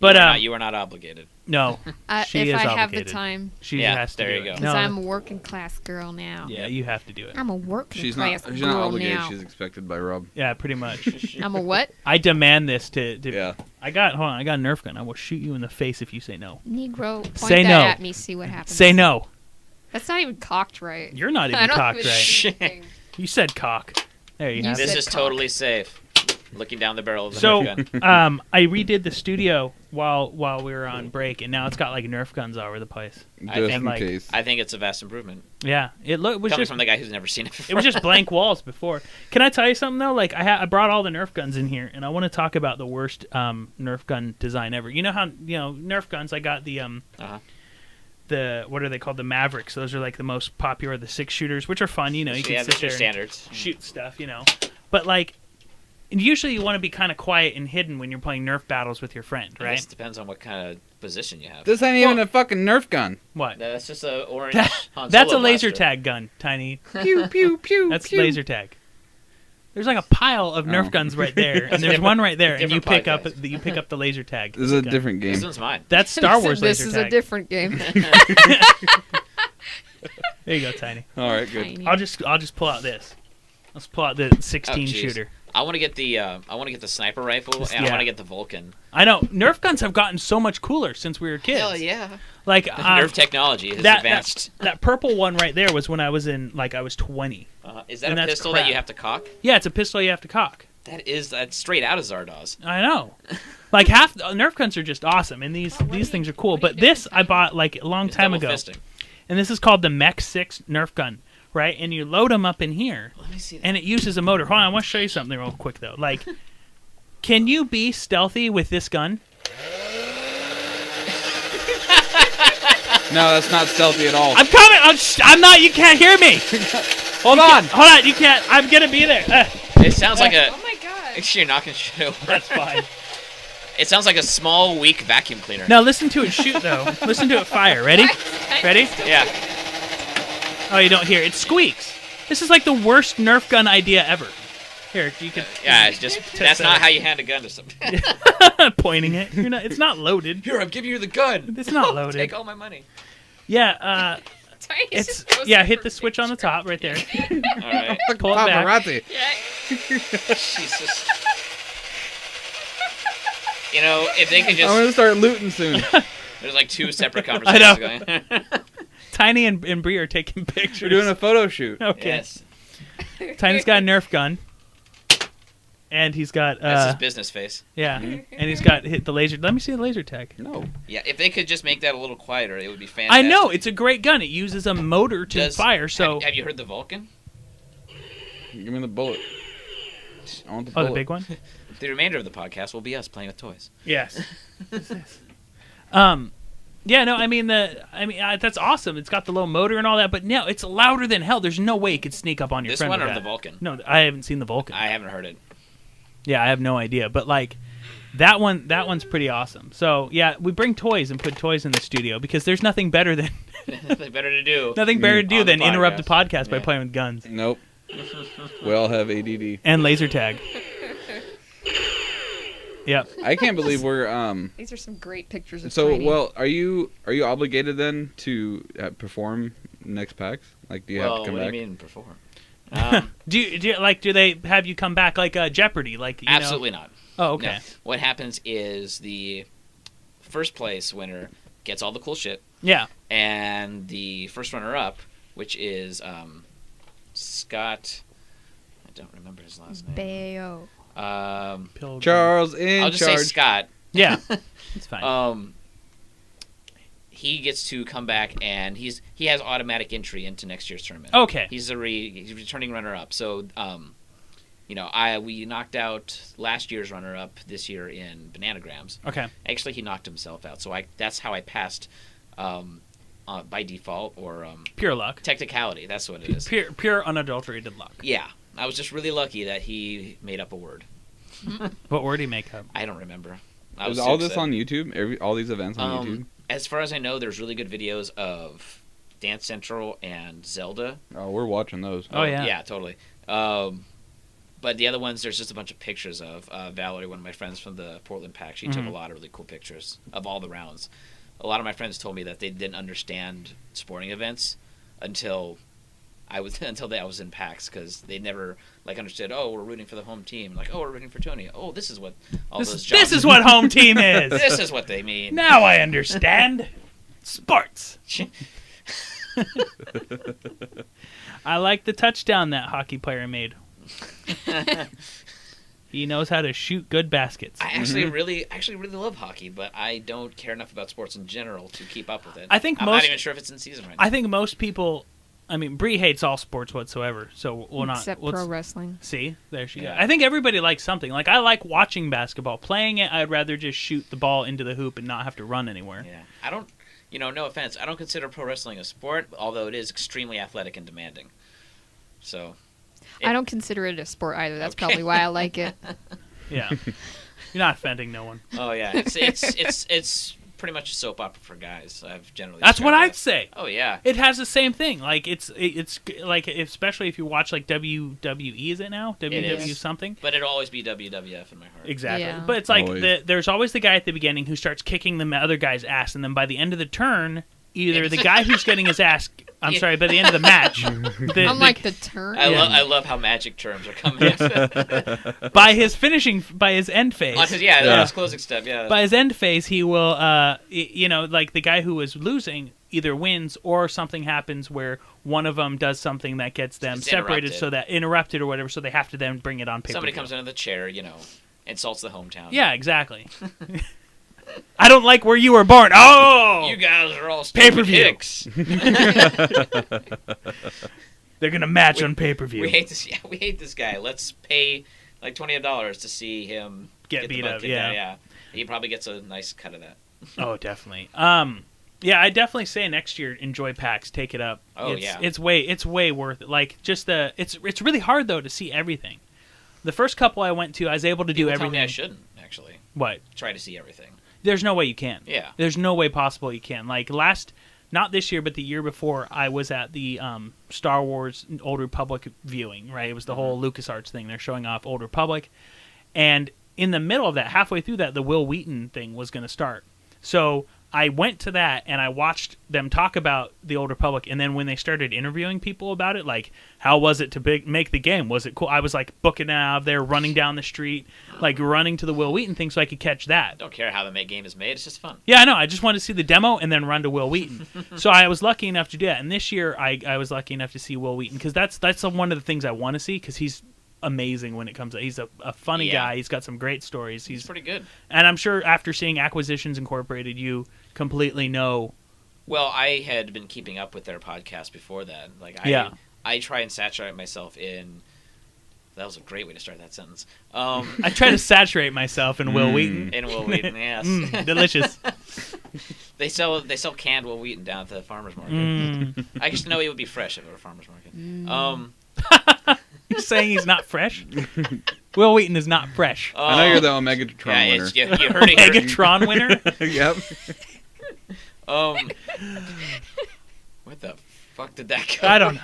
But you are not obligated. no, she if is I have the obligated. time. She Yeah, has to there do you go. it. Because No, I'm a working class girl now. yeah, you have to do it. I'm a working She's class not girl obligated. now. She's expected by Rob. Yeah, pretty much. I'm a what? I demand this to Yeah. I got a Nerf gun. I will shoot you in the face if you say no. Negro, point Say that no. at me, see what happens. Say no. That's not even cocked right. You're not I even don't cocked even right. see the thing. You said cock. There you You have said it. This is cock. totally safe. Looking down the barrel of the So, Nerf gun. I redid the studio while we were on break, and now it's got like Nerf guns all over the place. Just think, in like, case. I think it's a vast improvement. Yeah, it was Coming just from the guy who's never seen it before. it was just blank walls before. Can I tell you something though? Like I brought all the Nerf guns in here, and I want to talk about the worst Nerf gun design ever. You know how Nerf guns? I got the the what are they called? The Mavericks. Those are like the most popular, the 6-shooters, which are fun. You can yeah, sit those are there standards. and shoot stuff. But like. And usually you want to be kind of quiet and hidden when you're playing Nerf battles with your friend, I right? guess it depends on what kind of position you have. This ain't even a fucking Nerf gun. What? That's just a orange. Han That's a Solo laser blaster. tag gun, Tiny. Pew pew pew. That's pew. laser tag. There's like a pile of Nerf Oh. guns right there, and there's different- one right there, and you different pick up podcast. the laser tag. This is a gun. different game. This one's mine. That's Star Wars This laser is tag. a different game. There you go, Tiny. All right, good. Tiny. I'll just pull out this. Let's pull out the 16 jeez. shooter. I want to get the sniper rifle, and I Yeah. want to get the Vulcan. I know Nerf guns have gotten so much cooler since we were kids. Hell yeah! Like Nerf technology has that advanced. that purple one right there was when I was 20. Is that and a that's pistol crap. that you have to cock? Yeah, it's a pistol you have to cock. That's straight out of Zardoz. I know. Like half Nerf guns are just awesome, and these things are cool. But this I bought like a long It's time double ago, fisting. and this is called the Mech 6 Nerf gun, right? And you load them up in here, Let me see that. and it uses a motor. Hold on, I want to show you something real quick though. Like, can you be stealthy with this gun? No, that's not stealthy at all. I'm coming. I'm not. You can't hear me. Hold on. Hold on. You can't. I'm gonna be there. It sounds like a. Oh my god. You're knocking shit over. That's fine. It sounds like a small, weak vacuum cleaner. Now listen to it shoot though. Listen to it fire. Ready? Ready? Yeah. Oh, you don't hear. It squeaks. This is like the worst Nerf gun idea ever. Here, you can. Yeah, it's just that's not how you hand a gun to somebody. Pointing it. You're not. It's not loaded. Here, I'm giving you the gun. It's not loaded. Take all my money. Yeah. Tiny It's just posted yeah. for Hit the switch on the picture. top right there. All right. Pull it back. Paparazzi. Yeah. Jesus. You know, if they could I'm just. gonna start looting soon. There's like two separate I conversations know. going. Tiny and Bree are taking pictures. We're doing a photo shoot. Okay. Yes. Tiny's got a Nerf gun. And he's got That's his business face. yeah, and he's got hit the laser. Let me see the laser tag. No. Yeah, if they could just make that a little quieter, it would be fantastic. I know it's a great gun. It uses a motor to fire. So have you heard the Vulcan? Give me the bullet. I want the oh, bullet. the big one. The remainder of the podcast will be us playing with toys. Yes. Yeah, no, I mean that's awesome. It's got the low motor and all that, but no, it's louder than hell. There's no way it could sneak up on your This friend one with or that. the Vulcan? No, I haven't seen the Vulcan. I haven't heard it. Yeah, I have no idea, but like that one's pretty awesome. So yeah, we bring toys and put toys in the studio because there's nothing better than Nothing better to do. nothing better to do On the than interrupt the podcast. podcast by Yeah. playing with guns Nope. We all have ADD. and laser tag. Yep. I can't believe we're These are some great pictures of So Tiny. well, are you obligated then to perform next PAX? Like, do you have Well, to come what back? do you mean perform? Do they have you come back like Jeopardy? Like you Absolutely not. Know? Oh, okay. No. What happens is the first place winner gets all the cool shit, Yeah. and the first runner up, which is Scott. I don't remember his last name. Bayo. Pilgrim. Charles in I'll just charge. say Scott. Yeah. It's fine. He gets to come back, and he has automatic entry into next year's tournament. Okay. He's he's returning runner up. So, we knocked out last year's runner up this year in Bananagrams. Okay. Actually, he knocked himself out. So that's how I passed by default or Pure luck. technicality. That's what it is. Pure unadulterated luck. Yeah, I was just really lucky that he made up a word. What word do you make up? I don't remember. Is all this on YouTube? All these events on YouTube? As far as I know, there's really good videos of Dance Central and Zelda. Oh, we're watching those. Oh, yeah. Yeah, totally. But the other ones, there's just a bunch of pictures of Valerie, one of my friends from the Portland PAX. She took a lot of really cool pictures of all the rounds. A lot of my friends told me that they didn't understand sporting events until I was in PAX, because they never understood. Oh, we're rooting for the home team. Like, oh, we're rooting for Tony. Oh, this is what all those jobs. This is what home team is. This is what they mean. Now I understand. Sports. I like the touchdown that hockey player made. He knows how to shoot good baskets. I actually really love hockey, but I don't care enough about sports in general to keep up with it. I'm not even sure if it's in season right now. I think most people. I mean, Bree hates all sports whatsoever, so we'll not. Except pro wrestling. See, there she Yeah. goes. I think everybody likes something. Like, I like watching basketball. Playing it, I'd rather just shoot the ball into the hoop and not have to run anywhere. Yeah, I don't. No offense, I don't consider pro wrestling a sport, although it is extremely athletic and demanding. So. I don't consider it a sport either. That's Okay. probably why I like it. Yeah, you're not offending no one. Oh yeah, it's pretty much a soap opera for guys. I've generally. That's what described I'd it. say. Oh yeah. It has the same thing. Like it's like, especially if you watch like WWE, is it now? WWE is. something. But it'll always be WWF in my heart. Exactly. Yeah. But it's like Always. there's always the guy at the beginning who starts kicking the other guy's ass, and then by the end of the turn, either the guy who's getting his ass. I'm Yeah. sorry, by the end of the match, Unlike the turn. I love how magic terms are coming in. by his end phase. On his closing step, yeah. By his end phase, he will, like the guy who was losing either wins or something happens where one of them does something that gets them It's separated, interrupted. interrupted or whatever, so they have to then bring it on paper. Somebody comes into the chair, insults the hometown. Yeah, exactly. I don't like where you were born. Oh! You guys are all Pay-per-view. hicks. They're going to match on pay-per-view. We hate this. Yeah, we hate this guy. Let's pay like $20 to see him Get the beat butt up, kicked yeah. out. Yeah, he probably gets a nice cut of that. Oh, definitely. Yeah, I definitely say next year enjoy PAX, take it up. Oh, it's way worth it. Like it's really hard though to see everything. The first couple I went to, I was able to do People everything. tell me I shouldn't actually What? try to see everything. There's no way you can. Yeah. There's no way possible you can. Like not this year, but the year before, I was at the Star Wars Old Republic viewing, right? It was the whole LucasArts thing. They're showing off Old Republic. And in the middle of that, halfway through that, the Will Wheaton thing was going to start. So I went to that, and I watched them talk about the Old Republic. And then when they started interviewing people about it, like, how was it to make the game? Was it cool? I was, like, booking it out of there, running down the street, like, running to the Will Wheaton thing so I could catch that. Don't care how the game is made. It's just fun. Yeah, I know. I just wanted to see the demo and then run to Will Wheaton. So I was lucky enough to do that. And this year, I was lucky enough to see Will Wheaton because that's one of the things I want to see because he's amazing when it comes to. He's a funny guy. He's got some great stories. He's pretty good. And I'm sure after seeing Acquisitions Incorporated, you completely know. Well, I had been keeping up with their podcast before that. Like, I try and saturate myself in. That was a great way to start that sentence. I try to saturate myself in Will Wheaton. In Will Wheaton, yes. Delicious. They sell canned Will Wheaton down at the farmer's market. I just know he would be fresh if it were a farmer's market. You're saying he's not fresh? Will Wheaton is not fresh. I know you're the Omegatron winner. You heard it here. Megatron winner? Yep. What the fuck did that go? I don't know.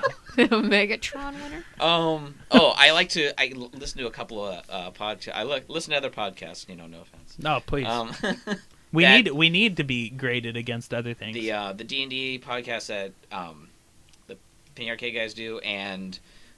Megatron winner. I listen to a couple of podcasts. I listen to other podcasts. No offense. No, please. We need to be graded against other things. The D&D podcast that the Penny Arcade guys do, and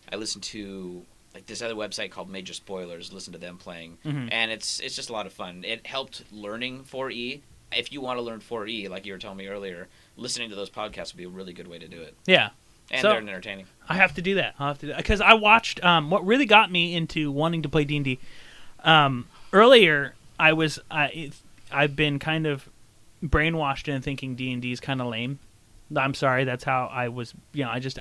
I listen to like this other website called Major Spoilers. Listen to them playing, and it's just a lot of fun. It helped learning 4E. If you want to learn 4E, like you were telling me earlier, listening to those podcasts would be a really good way to do it. Yeah. And So- they're entertaining. I have to do that. Because I watched what really got me into wanting to play D&D. Earlier, I've been kind of brainwashed into thinking D&D is kind of lame. I'm sorry, that's how I was.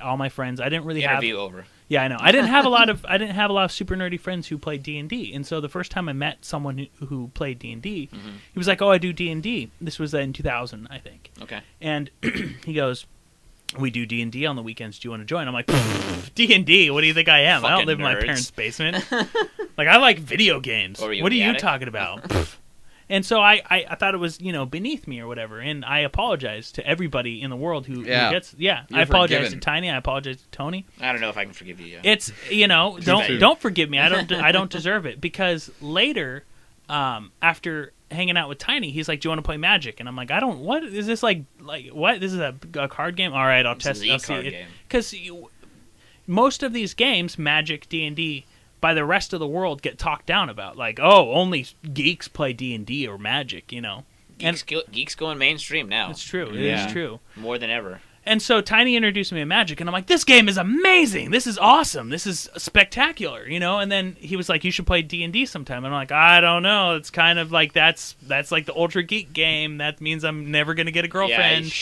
All my friends. I didn't really have. Interview over. Yeah, I know. I didn't have a lot of super nerdy friends who played D&D, and so the first time I met someone who played D&D, he was like, "Oh, I do D&D." This was in 2000, I think. Okay. And he goes, we do D&D on the weekends. Do you want to join? I'm like, D&D? What do you think I am? I don't Fucking live in my nerds. parents' basement. Like, I like video games. Or were you What are in the you attic? talking about? And so I thought it was, beneath me or whatever. And I apologize to everybody in the world who gets... Yeah, You're I apologize forgiven. to Tiny. I apologize to Tony. I don't know if I can forgive you. It's, don't forgive me. I don't deserve it. Because later, after hanging out with Tiny, he's like, do you want to play Magic? And I'm like, what? Is this like what? This is a card game? All right, I'll test it. I'll see e-card it. game. Because most of these games, Magic, D&D, by the rest of the world get talked down about. Like, oh, only geeks play D&D or Magic, Geeks going mainstream now. It's true. It Yeah. is true. More than ever. And so Tiny introduced me to Magic, and I'm like, this game is amazing. This is awesome. This is spectacular, And then he was like, you should play D&D sometime. And I'm like, I don't know. It's kind of like that's like the ultra geek game. That means I'm never going to get a girlfriend,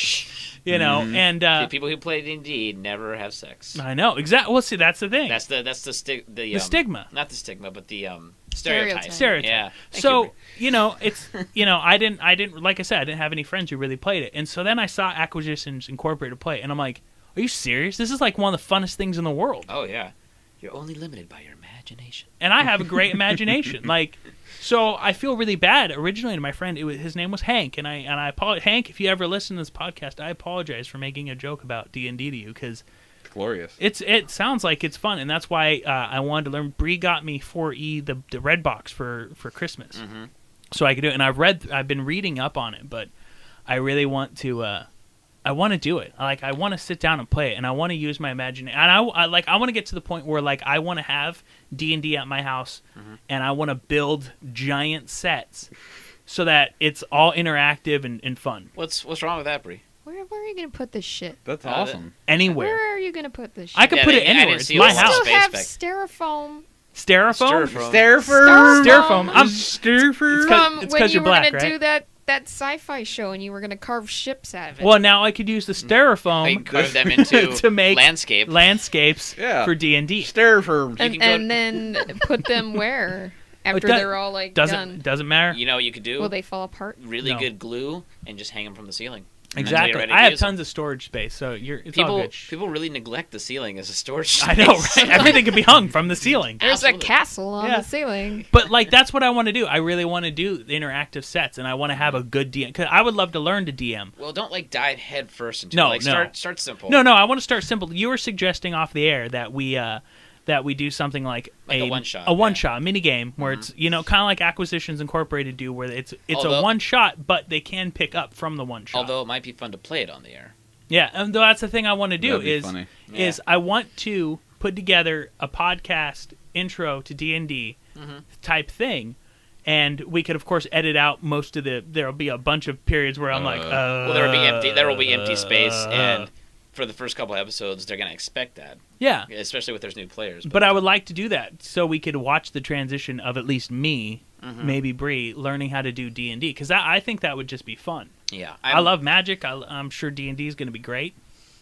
And The people who play D&D never have sex. I know exactly. Well, see, that's the thing. That's the the stigma. Not the stigma, but the stereotype. Stereotype. Yeah. Thank So you. it's I didn't like I said, I didn't have any friends who really played it, and so then I saw Acquisitions Incorporated play, and I'm like, are you serious? This is like one of the funnest things in the world. Oh yeah. You're only limited by your imagination. And I have a great imagination. So I feel really bad. Originally, to my friend, his name was Hank, and I apologize. Hank, if you ever listen to this podcast, I apologize for making a joke about D&D to you because Glorious. it sounds like it's fun, and that's why I wanted to learn. Bree got me 4E the red box for Christmas, so I could do it. And I've been reading up on it, but I really want to. I want to do it. I want to sit down and play it, and I want to use my imagination. And I want to get to the point where I want to have D&D at my house, and I want to build giant sets so that it's all interactive and fun. What's wrong with that, Bree? Where are you gonna put this shit? That's awesome. Anywhere. Where are you gonna put this shit? I could put it I anywhere. didn't It's see my it. house. still have Space styrofoam Styrofoam? Styrofoam. I'm Styrofoam. from it's when 'cause you you're were black, gonna right? do that sci-fi show and you were gonna carve ships out of it. Well, now I could use the styrofoam I can carve them into to make landscapes. for D&D. Styrofoam. and then put them where after does- they're all done. Doesn't matter. You know what you could do? Will they fall apart? Really No. good glue and just hang them from the ceiling. Until you're Exactly. ready to I have use them. tons of storage space, so it's all good. People really neglect the ceiling as a storage space. I know, right? Everything can be hung from the ceiling. There's Absolutely. a castle on Yeah. the ceiling. But that's what I want to do. I really want to do the interactive sets, and I want to have a good DM. Cause I would love to learn to DM. Well, don't dive head first into No, it. no. Start simple. No, I want to start simple. You were suggesting off the air that we do something like a one-shot, a one-shot mini game where it's kind of like Acquisitions Incorporated do, where it's Although- a one-shot, but they can pick up from the one-shot. Although it might be fun to play it on the air. Yeah, and that's the thing I want to do That'd be is funny. is I want to put together a podcast intro to D&D type thing, and we could of course edit out most of there'll be a bunch of periods where I'm like, Well, there will be empty space, and for the first couple episodes, they're gonna expect that. Yeah, Especially with there's new players. but I would like to do that so we could watch the transition of at least me, maybe Bree, learning how to do D&D because I think that would just be fun. yeah, I love Magic. I'm sure D&D is going to be great.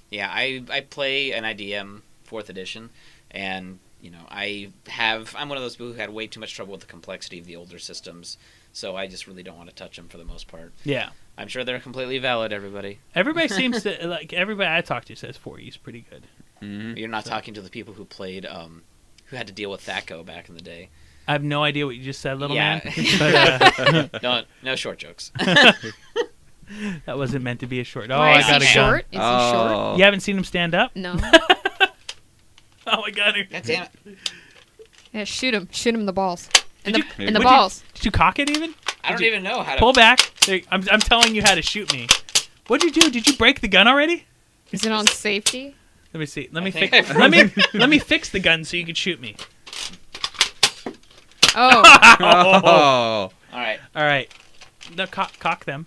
Yeah, I play an IDM 4th edition, and I'm one of those people who had way too much trouble with the complexity of the older systems, so I just really don't want to touch them for the most part. Yeah. I'm sure they're completely valid, everybody. Everybody seems to everybody I talk to says 4E is pretty good. You're not talking to the people who played, who had to deal with THAC0 back in the day. I have no idea what you just said, little Yeah. man. But, No short jokes. that wasn't meant to be a short. Oh, Why I is got he a gun. short? Is he short? You haven't seen him stand up? No. Oh, I got it. God damn it. Yeah, shoot him. Shoot him in the balls. In Did the, in the would balls. Did you cock it even? I don't even know how to... Pull back. There, I'm telling you how to shoot me. What'd you do? Did you break the gun already? Is it on safety? Let me see. Let me think fix. I Let me fix the gun so you can shoot me. Oh, Oh. All right, All right. No, cock them.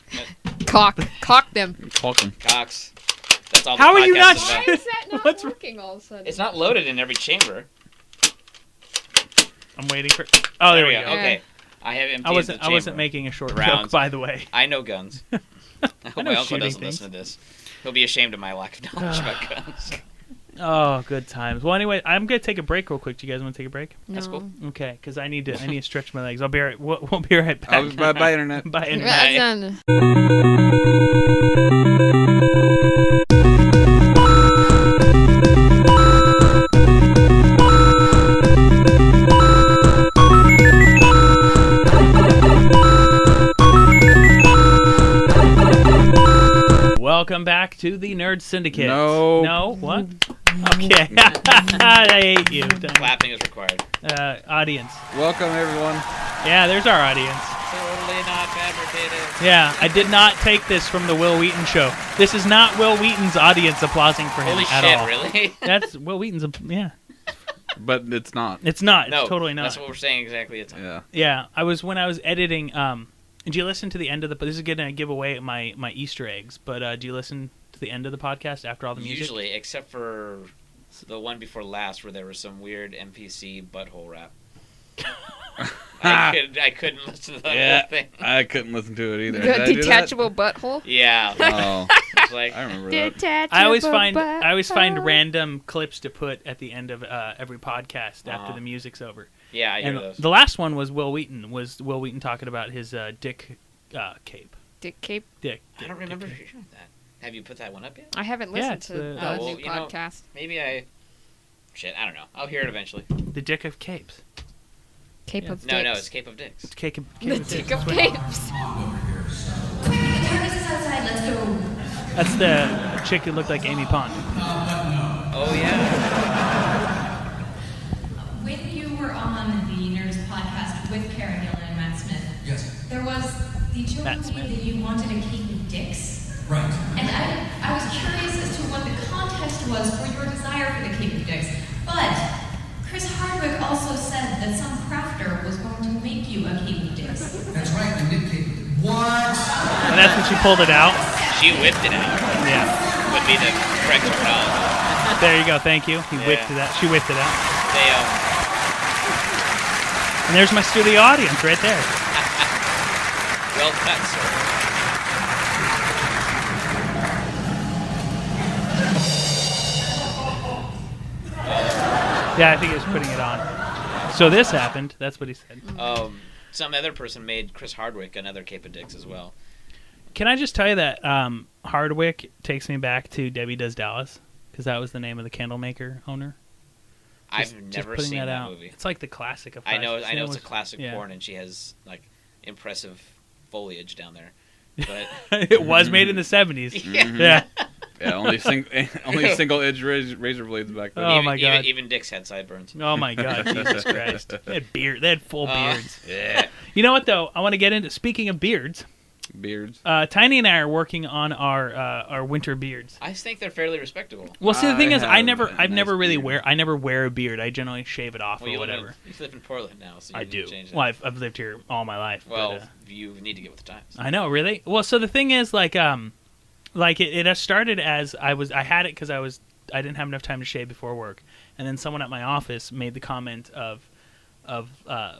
cock them. Talking. Cox. That's all. How the are you podcast not is Why about. is that not What's- working all of a sudden? It's not loaded in every chamber. I'm waiting for. Oh, there we go. Okay, I have emptied I wasn't. the I wasn't chamber. making a short joke, Rounds. by the way. I know guns. I hope know my uncle shooting doesn't things. listen to this. He'll be ashamed of my lack of knowledge about guns. Oh, good times. Well, anyway, I'm gonna take a break real quick. Do you guys want to take a break? That's No. cool. Okay, because I need to stretch my legs. I'll be right. We'll be right back. Bye, internet. Bye. Internet. That's done. Welcome back to the Nerd Syndicate. No. What? Okay. I hate you. Clapping is required. Audience. Welcome, everyone. Yeah, there's our audience. Totally not fabricated. Yeah, I did not take this from the Will Wheaton show. This is not Will Wheaton's audience applauding for him Holy at shit, all. really? That's Will Wheaton's. Yeah. But it's not. It's not. No, It's totally not. That's what we're saying exactly. Yeah. Yeah, when I was editing. Did you listen to the end of the? This is gonna give away my Easter eggs. But do you listen to the end of the podcast after all the music? Usually, except for the one before last, where there was some weird NPC butthole rap. I couldn't listen to the whole thing. I couldn't listen to it either. The Did I do that? detachable butthole. Yeah, Oh, it's like I remember that. Detachable I always find butthole. random clips to put at the end of every podcast after the music's over. yeah, I hear And those. the last one was Will Wheaton. Was Will Wheaton talking about his dick cape? Dick Cape. Dick. I don't remember dick hearing that. Have you put that one up yet? I haven't Yeah, listened it's to the- the well, new you know, podcast. Maybe I. Shit, I don't know. I'll hear it eventually. The dick of capes. Cape Yeah. of No, Dicks. it's Cape of Dicks. It's cake of, The cape of Dick dicks. of That's what- Capes. Curtis is outside, let's go. That's the chick who looked like Amy Pond. Oh yeah. When you were on the Nerds podcast with Karen Gillan and Matt Smith, Yes, there was the joke Matt made Smith. that you wanted a cape of dicks. right. And I was curious as to what the context was for your desire for the cape of dicks. But Chris Hardwick also said that some crafter was going to make you a cape of dicks. That's right, I did keep it. What? And that's when she pulled it out. She whipped it out. Yeah. Would be the correct terminology. There you go. Thank you. He whipped Yeah. it out. She whipped it out. They And there's my studio audience right there. well cut, sir. Yeah, I think he was putting it on. So this happened. That's what he said. Some other person made Chris Hardwick another Cape of Dicks as well. Can I just tell you that Hardwick takes me back to Debbie Does Dallas? Because that was the name of the candle maker owner. I've Just never putting seen that out. movie. It's like the classic of I know classics. it's was- a classic yeah. porn, and she has like impressive foliage down there. But It was made in the 70s. Yeah. Yeah, only single edge razor blades back then. Oh, my God. even dicks had sideburns. Oh my God, Jesus Christ! They had beard. They had full beards. Yeah. You know what though? I want to get into. Speaking of beards, Beards. Tiny and I are working on our winter beards. I think they're fairly respectable. Well, see, the thing is, have a nice really beard. I never wear a beard. I generally shave it off Well, or you whatever. live in Portland now, so you I need do. to change that. Well, I've lived here all my life. Well, but, you need to get with the times. I know, really. Well, so the thing is, like it started as I had it because I didn't have enough time to shave before work, and then someone at my office made the comment of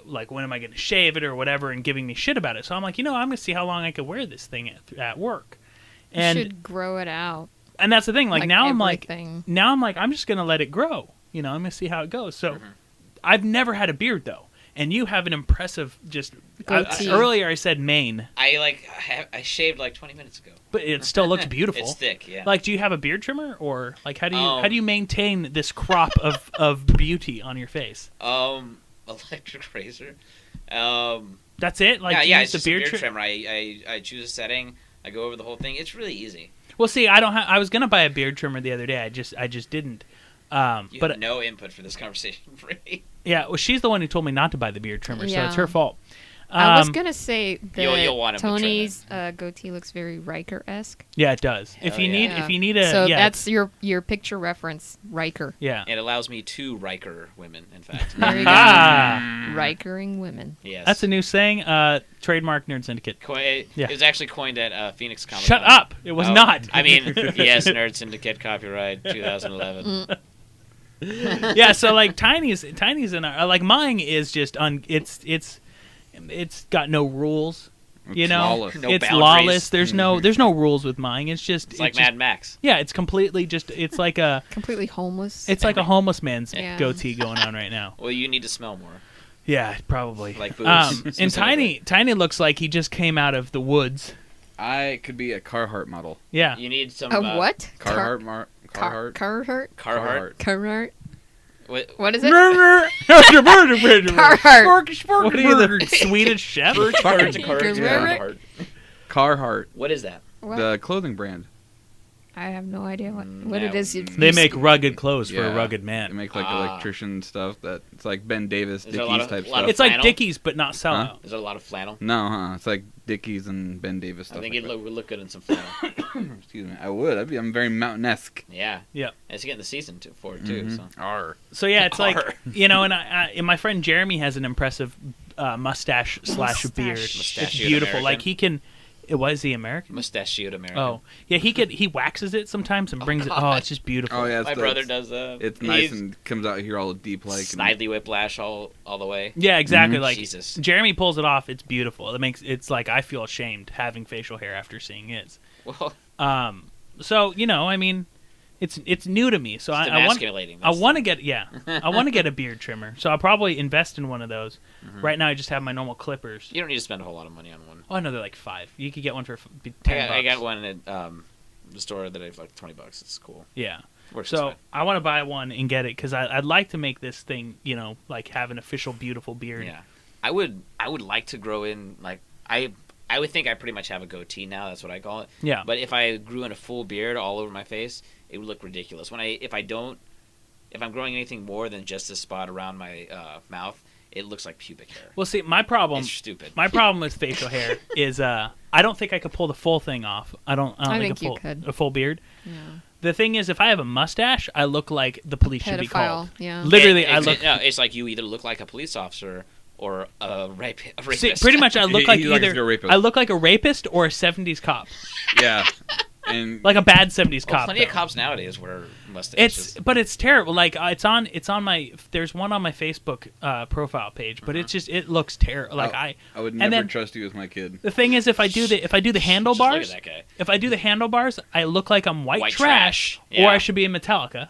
like, when am I going to shave it or whatever, and giving me shit about it. So I'm like, I'm going to see how long I could wear this thing at work, You and should grow it out. and that's the thing. Like now everything. I'm like I'm just going to let it grow. I'm going to see how it goes. So I've never had a beard though. And you have an impressive, Goatee. earlier I said mane, I shaved like 20 minutes ago. but it still looks beautiful. It's thick, yeah. Like, do you have a beard trimmer, or like how do you maintain this crop of beauty on your face? Electric razor. That's it. Like, do you yeah, use it's the just a beard beard trimmer. I choose a setting. I go over the whole thing. It's really easy. Well, see, I don't. I was gonna buy a beard trimmer the other day. I just didn't. You But have no input for this conversation, Brady. yeah, well, she's the one who told me not to buy the beard trimmer, so Yeah. it's her fault. I was gonna say that You'll want him to trim Tony's goatee looks very Riker-esque. Yeah, it does. Hell If you yeah. need a so yeah, that's your picture reference, Riker. yeah. It allows me to Riker women, in fact. There you go. Ah, Rikering women. Yes. that's a new saying. Trademark Nerd Syndicate. It was actually coined at Phoenix Comic Shut up! It was not. I mean, yes, Nerd Syndicate, copyright 2011. Yeah, so like Tiny's in our, like mine is just it's got no rules. It's lawless. No it's boundaries. lawless. There's no rules with mine. It's just It's like just- Mad Max. Yeah, it's completely just it's like a Completely homeless. a homeless man's Yeah. goatee going on right now. Well, you need to smell more. Yeah, probably. Like boobs, and specifically. Tiny looks like he just came out of the woods. I could be a Carhartt model. Yeah. You need some. A what? Carhartt. Carhartt. Carhartt. Carhartt. What? What is it? Carhartt. Carhartt. What are you, the Swedish chef? Carhartt. Carhartt. What is that? What? The clothing brand. I have no idea what it is. They make rugged clothes for a Yeah. rugged They man. make like electrician stuff that it's like Ben Davis, Is there a lot Dickies of- type lot of- stuff. It's like flannel? Dickies, but not sellout. Is there a lot of flannel? No, It's like Dickies and Ben Davis stuff. I think like it would look good in some flannel. that. Excuse me. I would. I'm very mountain-esque. Yeah. Yep. And it's getting the season for it too. So. Arr. So yeah, it's like Arr. and my friend Jeremy has an impressive mustache slash beard. Mustachioed It's beautiful. American. Like he can. Was he American? Mustachioed American. Oh yeah, he waxes it sometimes and brings it. Oh, God. it's just beautiful. Oh yeah, My brother does that. It's nice He's and comes out here all deep like. Snidely whiplash all the way. Yeah, exactly. Mhm. Like Jesus. Jeremy pulls it off. It's beautiful. It's like I feel ashamed having facial hair after seeing his. Well, So I mean, it's new to me. So it's I want demasculating. I want to get I want to get a beard trimmer. So I'll probably invest in one of those. Right now I just have my normal clippers. You don't need to spend a whole lot of money on one. Oh no, they're like $5. You could get one for $10. I got one at the store that I like $20. It's cool. Yeah. Works So this way. I want to buy one and get it because I'd like to make this thing, like have an official beautiful beard. Yeah, I would like to grow in like I would think I pretty much have a goatee now. That's what I call it. Yeah. But if I grew in a full beard all over my face, it would look ridiculous. If I'm growing anything more than just this spot around my mouth, it looks like pubic hair. Well, see, my problem. It's stupid. My problem with facial hair is I don't think I could pull the full thing off. I don't I think think you pull could. a full beard. Yeah. The thing is, if I have a mustache, I look like the police should be called. Pedophile. Yeah. Literally, I look. No, it's like you either look like a police officer or a rapist. See, pretty much, I look like He's like either a rapist. I look like a rapist or a '70s cop, Yeah. And like a bad '70s Well, cop. plenty of though. cops nowadays wear mustaches. But it's terrible. Like it's on my. There's one on my Facebook profile page, but it's just it looks terrible. Like I would and never then- trust you as my kid. The thing is, if I do the Just look handlebars, at that guy. if I do the handlebars, I look like I'm white, White trash, trash. or Yeah. I should be in Metallica.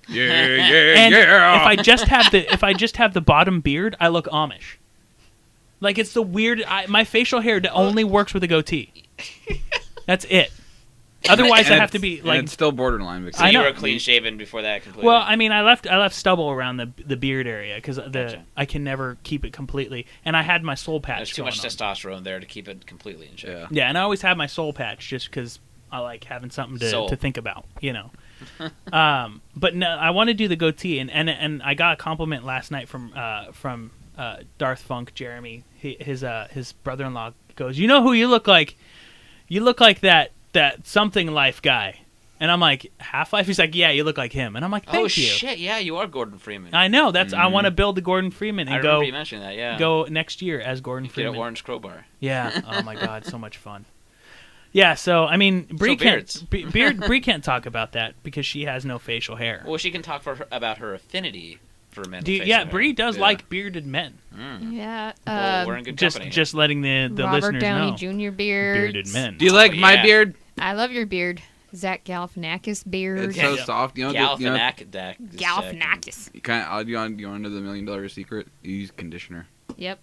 Yeah, And yeah. if I just have the bottom beard, I look Amish. Like it's the weird. My facial hair only works with a goatee. That's it. Otherwise, I And have to it's- be and like. it's still borderline because So I you know. were clean shaven before that completely. Well, I mean, I left stubble around the beard area because Gotcha. I can never keep it completely, and I had my soul patch. there's too much going on. testosterone there to keep it completely in shape. Yeah. Yeah, and I always have my soul patch just because I like having something Soul. to think about, But no, I want to do the goatee, and I got a compliment last night from Darth Funk Jeremy. His brother-in-law goes, "You know who you look like? You look like that something life guy." And I'm like, Half-Life? He's like, yeah, you look like him. And I'm like, thank Oh you. shit! Yeah, you are Gordon Freeman. I know. I want to build the Gordon Freeman I and remember you mentioning that. Yeah. go next year as Gordon Get Freeman. an orange crowbar. Yeah. Oh my God, so much fun. Yeah. So I mean, Bree beards. Bree can't talk about that because she has no facial hair. Well, she can talk about her affinity for men. with facial Yeah, hair. Bree does Yeah. like bearded men. Yeah. Well, we're in good company. Just letting the Robert listeners Downey know. Jr. beard. Bearded men. Do you like my yeah. beard? I love your beard. Zach Galifianakis beard. It's so soft. You know, Galifianakis. you kind. Do you want to know the $1 million secret? You use conditioner. Yep.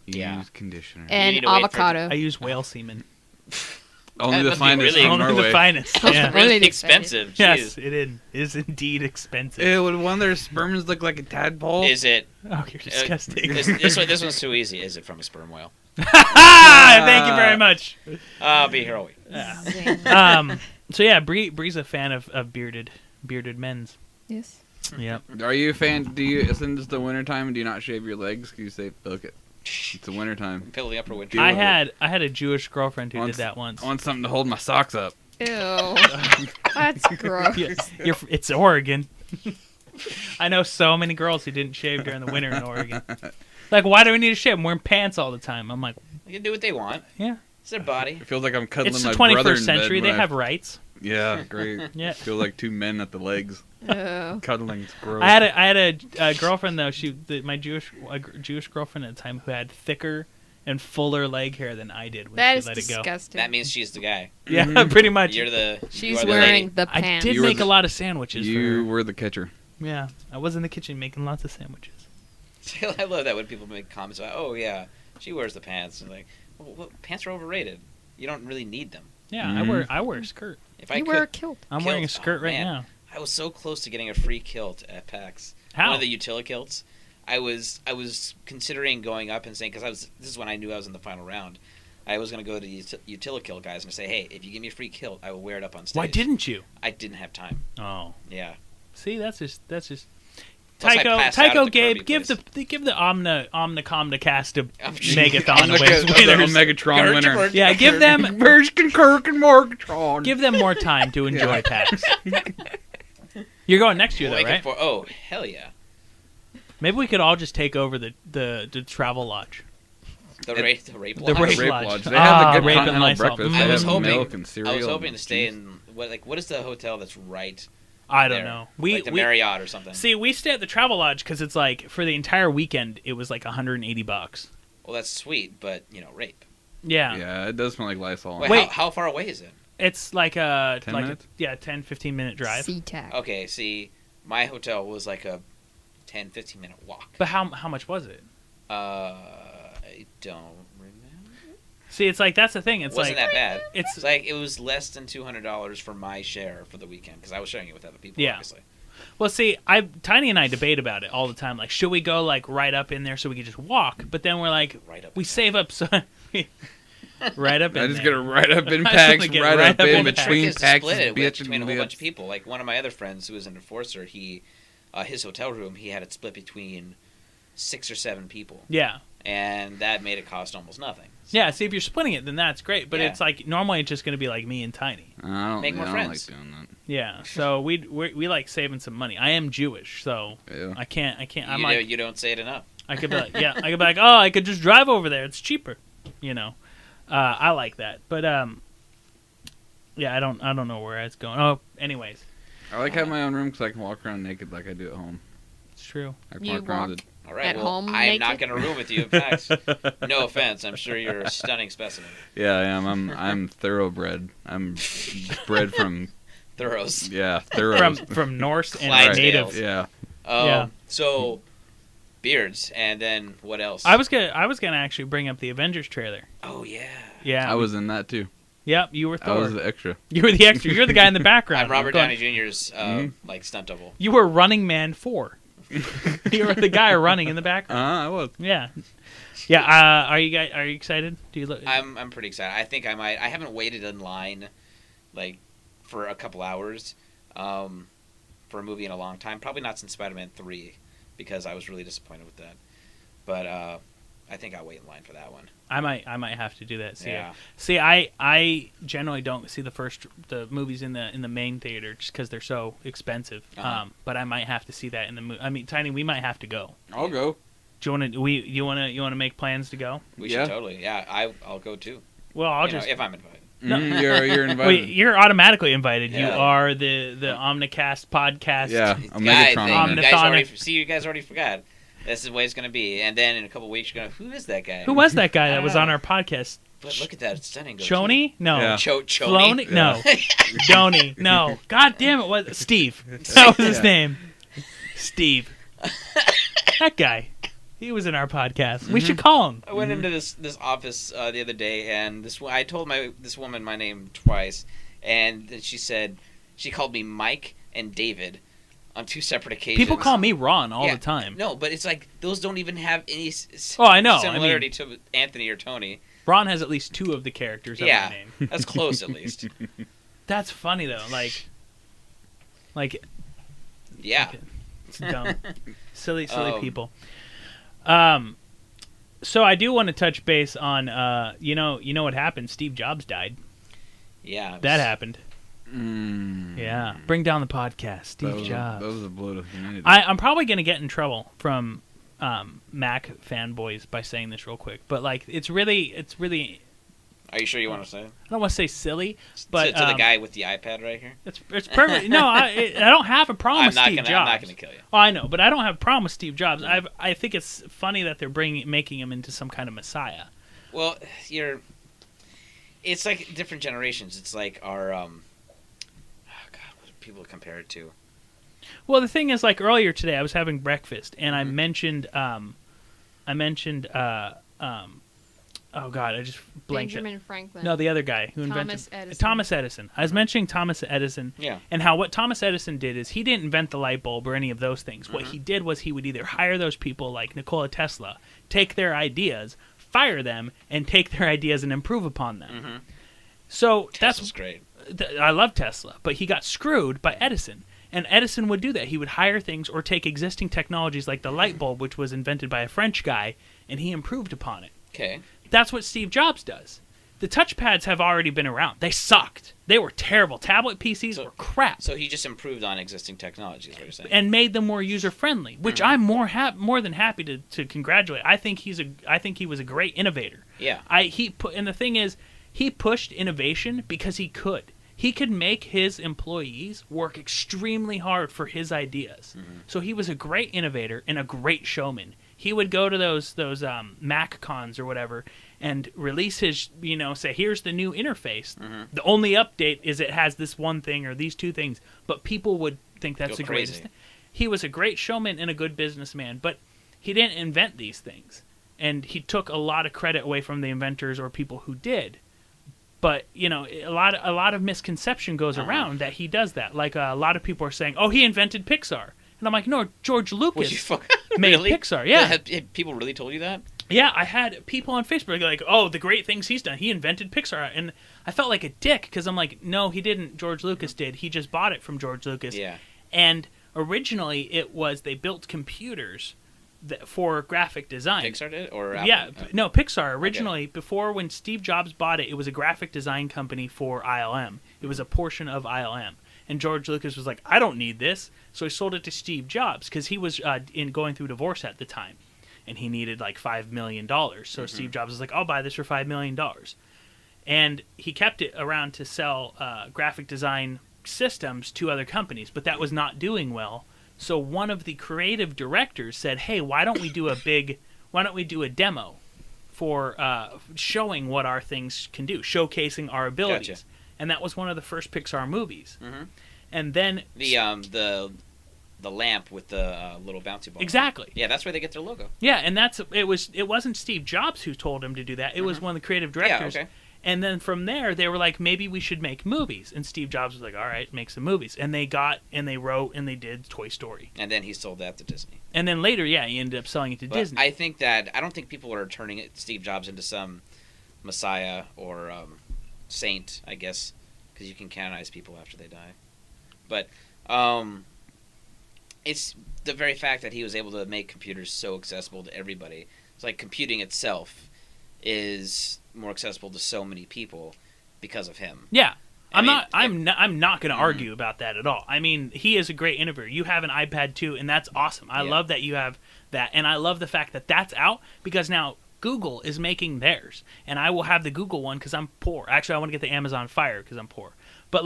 You Yeah. use conditioner. And need to wait for- avocado. I use whale semen. Only That the must be finest really- from Only the Norway. finest. Yeah. Really Really expensive. expensive. Yes, Jeez. it is indeed expensive. Ew, would one of their sperms look like a tadpole? Is it? Oh, you're disgusting. This one's too easy. Is it from a sperm whale? Thank you very much. I'll be here all week. Zing. So yeah, Bree's a fan of bearded men's. Yes. Yep. Are you a fan? Since it's the wintertime, do you not shave your legs? Do you say, look it, it's the wintertime. Fill the upper winter. Deal I with had a Jewish girlfriend who Once- did that once. I want something to hold my socks up. Ew. That's gross. Yeah, it's Oregon. I know so many girls who didn't shave during the winter in Oregon. Like, why do we need to shave? I'm wearing pants all the time. I'm like, They can do what they want. yeah. It's their body. It feels like I'm cuddling It's my the brother 21st in century. bed They when have rights. Yeah, great. Yeah. Feel like two men at the legs. Ew. Cuddling. It's gross. I had a girlfriend though. My Jewish girlfriend at the time who had thicker and fuller leg hair than I did when That she is let it go. disgusting. That means she's the guy. Yeah, pretty much. You're the. you She's are the wearing lady. the I pants. did You were make the- a lot of sandwiches. You for her. were the catcher. Yeah, I was in the kitchen making lots of sandwiches. I love that when people make comments about, "Oh yeah, she wears the pants," and like, well, pants are overrated. You don't really need them. Yeah, Mhm. I wear a skirt. If I You could, wear a kilt. I'm Kilt. wearing a skirt Oh, right man. now. I was so close to getting a free kilt at PAX. How? One of the Utilakilts. I was considering going up and saying, because this is when I knew I was in the final round. I was going to go to the Utilikill guys and say, hey, if you give me a free kilt, I will wear it up on stage. Why didn't you? I didn't have time. Oh, Yeah. see, that's just. Plus, I passed out at Tycho, the Gabe, Kirby give place. the Omnicom cast of I'm Megathon The winners. Megatron winner. Yeah, give them Kirk and Morgatron. give them more time to enjoy PAX. You're going next year, though, Wake up right? for- oh, hell yeah. Maybe we could all just take over the travel lodge. The rape The lodge. rape Rape lodge. Lodge. They have the good Rape and continental Lysol. breakfast. Mm. They I was have hoping. milk and cereal. I was hoping and to stay cheese. in what is the hotel that's right? I don't there? know. Like the Marriott or something. See, we stay at the travel lodge because it's like for the entire weekend it was like $180. Well, that's sweet, but rape. Yeah. Yeah, it does smell like Lysol. Wait, how far away is it? It's like a 10 like minutes? 10-15 minute drive. SeaTac. Okay, see, my hotel was like a 10-15 minute walk. But how much was it? I don't remember. See, it's like that's the thing. It's Wasn't like that bad? it's It's like it was less than $200 for my share for the weekend because I was sharing it with other people. Yeah. Obviously. well, see, Tiny and I debate about it all the time. Like, should we go like right up in there so we could just walk? But then we're like, Right up we in save up so right up in I just there. get it right up in I just PAX, wanna get right right up up in in The trick between is to PAX, split it bitch between a whole and bunch of people. Like one of my other friends who was an enforcer, his hotel room, he had it split between 6 or 7 people, Yeah. and that made it cost almost nothing. Yeah, see, if you're splitting it, then that's great. But Yeah. it's like normally it's just going to be like me and Tiny. I don't, Make more I don't friends. like doing that. Yeah, so we like saving some money. I am Jewish, so Yeah. I can't. I'm like, You don't say it enough. I could be like, yeah, I could be like, oh, I could just drive over there. It's cheaper, I like that, but yeah, I don't know where it's going. Oh, anyways, I like having my own room because I can walk around naked like I do at home. it's true. I can You walk around walk- with All right, At well, home I'm not naked? going to room with you at PAX. No offense, I'm sure you're a stunning specimen. Yeah, I am. I'm thoroughbred. I'm bred from Thorough. thorough. From Norse and Clydesdales. native. Yeah. Yeah. So beards, and then what else? I was gonna actually bring up the Avengers trailer. Oh yeah. Yeah, I was in that too. Yep, you were I Thor. was the extra. You were the extra. You're the guy in the background. I'm Robert Go on. Downey Jr.'s like stunt double. You were Running Man 4. You were the guy running in the background. I was. Yeah. Yeah. Are you excited? Do you look? I'm pretty excited. I think I might. I haven't waited in line like for a couple hours for a movie in a long time. Probably not since Spider-Man 3 because I was really disappointed with that. But I think I'll wait in line for that one. I might have to do that. Yeah. See, I generally don't see the movies in the main theater just because they're so expensive. Uh-huh. But I might have to see that in the movie. I mean, Tiny, we might have to go. I'll go. Do you want to make plans to go? We Yeah. should totally. Yeah, I'll go too. Well, I'll You know, just. if I'm invited. No. You're invited. Well, you're automatically invited. You Yeah. are the Omnicast podcast. Yeah, Guys, Megatron. Omnithonic. you guys already forgot. This is the way it's going to be. And then in a couple weeks, you're going to, who is that guy? Who was that guy I that don't was know. on our podcast? But look at that stunning goatee. Choney? No. Yeah. Choney? Floney? No. Doney? No. God damn it! Was Steve? That was his Yeah. name. Steve. That guy. He was in our podcast. We should call him. I went into this office the other day, and I told this woman my name twice, and then she called me Mike and David on 2 separate occasions. People call me Ron all Yeah. the time. No, but it's like those don't even have any Oh, I know. I similarity to Anthony or Tony. Ron has at least 2 of the characters of Yeah, my name. that's close at least. That's funny though. Like Yeah. it's dumb. silly Um, people. So I do want to touch base on you know what happened? Steve Jobs died. Yeah. it was- That happened. Mm. Yeah. Bring down the podcast, Steve That was Jobs. that was a blow to humanity. I'm probably going to get in trouble from Mac fanboys by saying this real quick, but like it's really Are you sure you want to say it? I don't want to say silly, but to the guy with the iPad right here? it's perfect. No, I don't have a problem with Steve Jobs. I'm not gonna kill you. Oh, I know, but I don't have a problem with Steve Jobs. I think it's funny that they're making him into some kind of messiah. Well, it's like different generations. It's like our oh God, what do people compare it to? Well, the thing is, like earlier today, I was having breakfast and Mm-hmm. I mentioned oh God, I just blanked. Benjamin Franklin. No, the other guy who invented Thomas Edison. Thomas Edison. I was mentioning Thomas Edison. Yeah. And how what Thomas Edison did is he didn't invent the light bulb or any of those things. Mm-hmm. What he did was he would either hire those people like Nikola Tesla, take their ideas, fire them and take their ideas and improve upon them. Mm-hmm. So Tesla's great. I love Tesla, but he got screwed by Edison. And Edison would do that. He would hire things or take existing technologies like the light bulb, which was invented by a French guy, and he improved upon it. Okay. That's what Steve Jobs does. The touchpads have already been around. They sucked. They were terrible. Tablet PCs were crap. So he just improved on existing technology, is what you're saying. And made them more user-friendly, which I'm more than happy to congratulate. I think he was a great innovator. Yeah. And the thing is, he pushed innovation because he could. He could make his employees work extremely hard for his ideas. Mm-hmm. So he was a great innovator and a great showman. He would go to those Mac cons or whatever and release his, say, here's the new interface. Mm-hmm. The only update is it has this one thing or these two things. But people would think that's the greatest thing. He was a great showman and a good businessman, but he didn't invent these things. And he took a lot of credit away from the inventors or people who did. But, a lot of misconception goes around that he does that. Like, a lot of people are saying, oh, he invented Pixar. And I'm like, no, George Lucas made really? Pixar. Yeah. Had people really told you that? Yeah, I had people on Facebook like, oh, the great things he's done. He invented Pixar. And I felt like a dick because I'm like, no, he didn't. George Lucas did. He just bought it from George Lucas. Yeah. And originally they built computers for graphic design. Pixar did? Or Apple? Yeah, no, Pixar. Originally, before when Steve Jobs bought it, it was a graphic design company for ILM. It was a portion of ILM. And George Lucas was like, I don't need this. So he sold it to Steve Jobs because he was going through divorce at the time. And he needed like $5 million. So Steve Jobs was like, I'll buy this for $5 million. And he kept it around to sell graphic design systems to other companies. But that was not doing well. So one of the creative directors said, hey, why don't we do a demo for showing what our things can do, showcasing our abilities. Gotcha. And that was one of the first Pixar movies. Mm-hmm. And then the lamp with the little bouncy ball. Exactly. Yeah, that's where they get their logo. Yeah, and it wasn't Steve Jobs who told him to do that. It was one of the creative directors. Yeah, okay. And then from there, they were like, maybe we should make movies. And Steve Jobs was like, all right, make some movies. And they wrote and they did Toy Story. And then he sold that to Disney. And then later, he ended up selling it to Disney. I don't think people are turning Steve Jobs into some messiah or saint, I guess, because you can canonize people after they die. But it's the very fact that he was able to make computers so accessible to everybody. It's like computing itself is more accessible to so many people because of him. Yeah. I'm not going to argue about that at all. I mean, he is a great innovator. You have an iPad too, and that's awesome. I love that you have that, and I love the fact that that's out because now Google is making theirs, and I will have the Google one because I'm poor. Actually, I want to get the Amazon Fire because I'm poor. But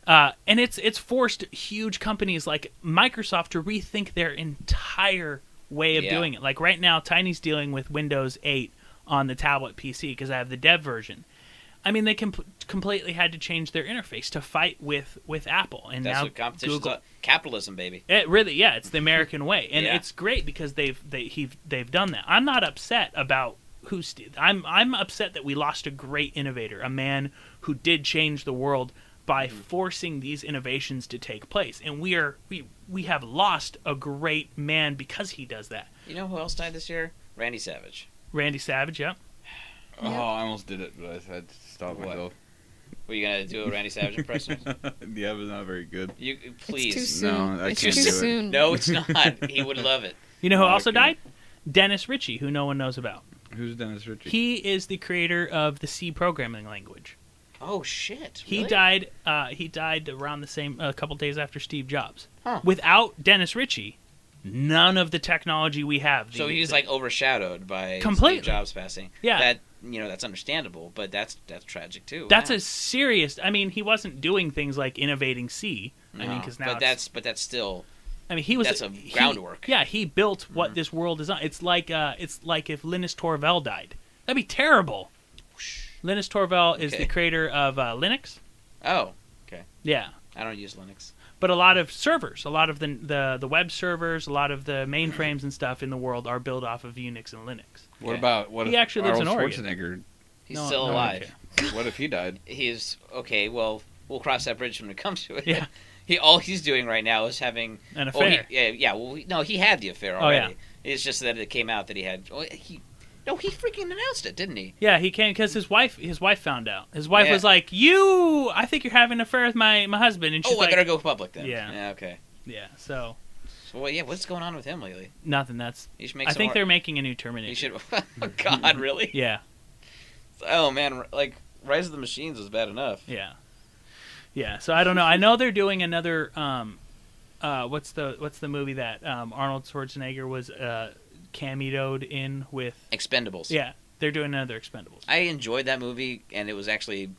and it's forced huge companies like Microsoft to rethink their entire way of doing it. Like right now, Tiny's dealing with Windows 8 on the tablet PC because I have the dev version. I mean, they completely had to change their interface to fight with Apple, and that's now what competition's Google. Capitalism, baby. It really, it's the American way, and it's great because they've done that. I'm not upset about I'm upset that we lost a great innovator, a man who did change the world by forcing these innovations to take place, and we have lost a great man because he does that. You know who else died this year? Randy Savage. Randy Savage, yeah. Oh, I almost did it, but I had to stop myself. Were you gonna do a Randy Savage impression? Yeah, but not very good. You please. It's too soon. No, I it's can't too do it. soon. No, it's not. He would love it. You know who also Okay. died? Dennis Ritchie, who no one knows about. Who's Dennis Ritchie? He is the creator of the C programming language. Oh shit! He really? died. He died around the same a couple days after Steve Jobs. Huh. Without Dennis Ritchie, none of the technology we have. So he's like overshadowed by Completely. Steve Jobs passing. Yeah. That that's understandable, but that's tragic too. That's Wow. a serious. I mean, he wasn't doing things like innovating C. I mean, because now. But that's still. I mean, he was. That's groundwork. He built what this world is on. It's like if Linus Torvald died. That'd be terrible. Linus Torvald is the creator of Linux. Oh, okay. Yeah. I don't use Linux. But a lot of servers, a lot of the web servers, a lot of the mainframes and stuff in the world are built off of Unix and Linux. What about He actually lives in Arnold Oregon. Schwarzenegger? He's still alive. What if he died? He's okay. Well, we'll cross that bridge when it comes to it. Yeah. All he's doing right now is having An affair. Well, he had the affair Oh, already. yeah. It's just that it came out that he had. No, he freaking announced it, didn't he? Yeah, he came because his wife found out. His wife Yeah. was like, I think you're having an affair with my husband. And she's Oh, like, I better go public then. Yeah. Yeah, okay. Yeah, so So, well, yeah, what's going on with him lately? nothing. That's. You should make I some think more- they're making a new Terminator. You should... Oh, God, really? Yeah, Oh, man, like, Rise of the Machines was bad enough. yeah, yeah. So I don't know. I know they're doing another. What's the movie that Arnold Schwarzenegger was cameoed in with? Expendables. Yeah, they're doing another Expendables. I enjoyed that movie, and it was actually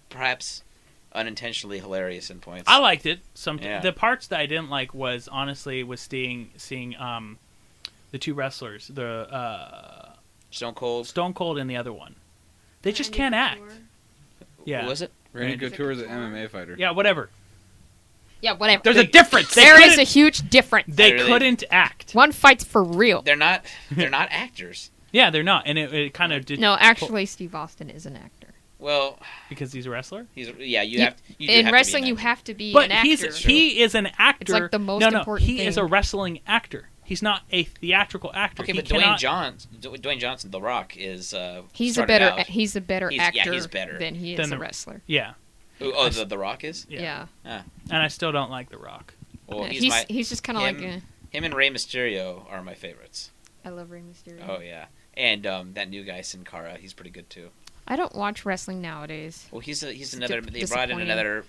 perhaps unintentionally hilarious in points. I liked it. Yeah. The parts that I didn't like was honestly seeing the two wrestlers, the Stone Cold. Stone Cold and the other one. They just can't act. Yeah. What was it? Randy Randy Couture is an MMA fighter. Yeah, whatever. Yeah, whatever. There's a difference. There is a huge difference. They Really? couldn't act. One fights for real. They're not actors. Yeah, they're not, and it kind of did. No, actually, Steve Austin is an actor. Well, because he's a wrestler. you do in have to wrestling, be you an have to be But an actor. he is an actor. It's like the most no, important he is thing. a wrestling actor. He's not a theatrical actor. Okay, He but cannot- Dwayne Johnson, The Rock, is He's a started better out- he's a better He's- yeah, actor he's better than he is Than a the- wrestler. Yeah, Oh, the Rock is. yeah, Yeah. and I still don't like The Rock. Well, Yeah, he's just kind of like him and Rey Mysterio are my favorites. I love Rey Mysterio. Oh yeah, and that new guy Sin Cara, he's pretty good too. I don't watch wrestling nowadays. Well, he's It's another. They brought in disappointing. another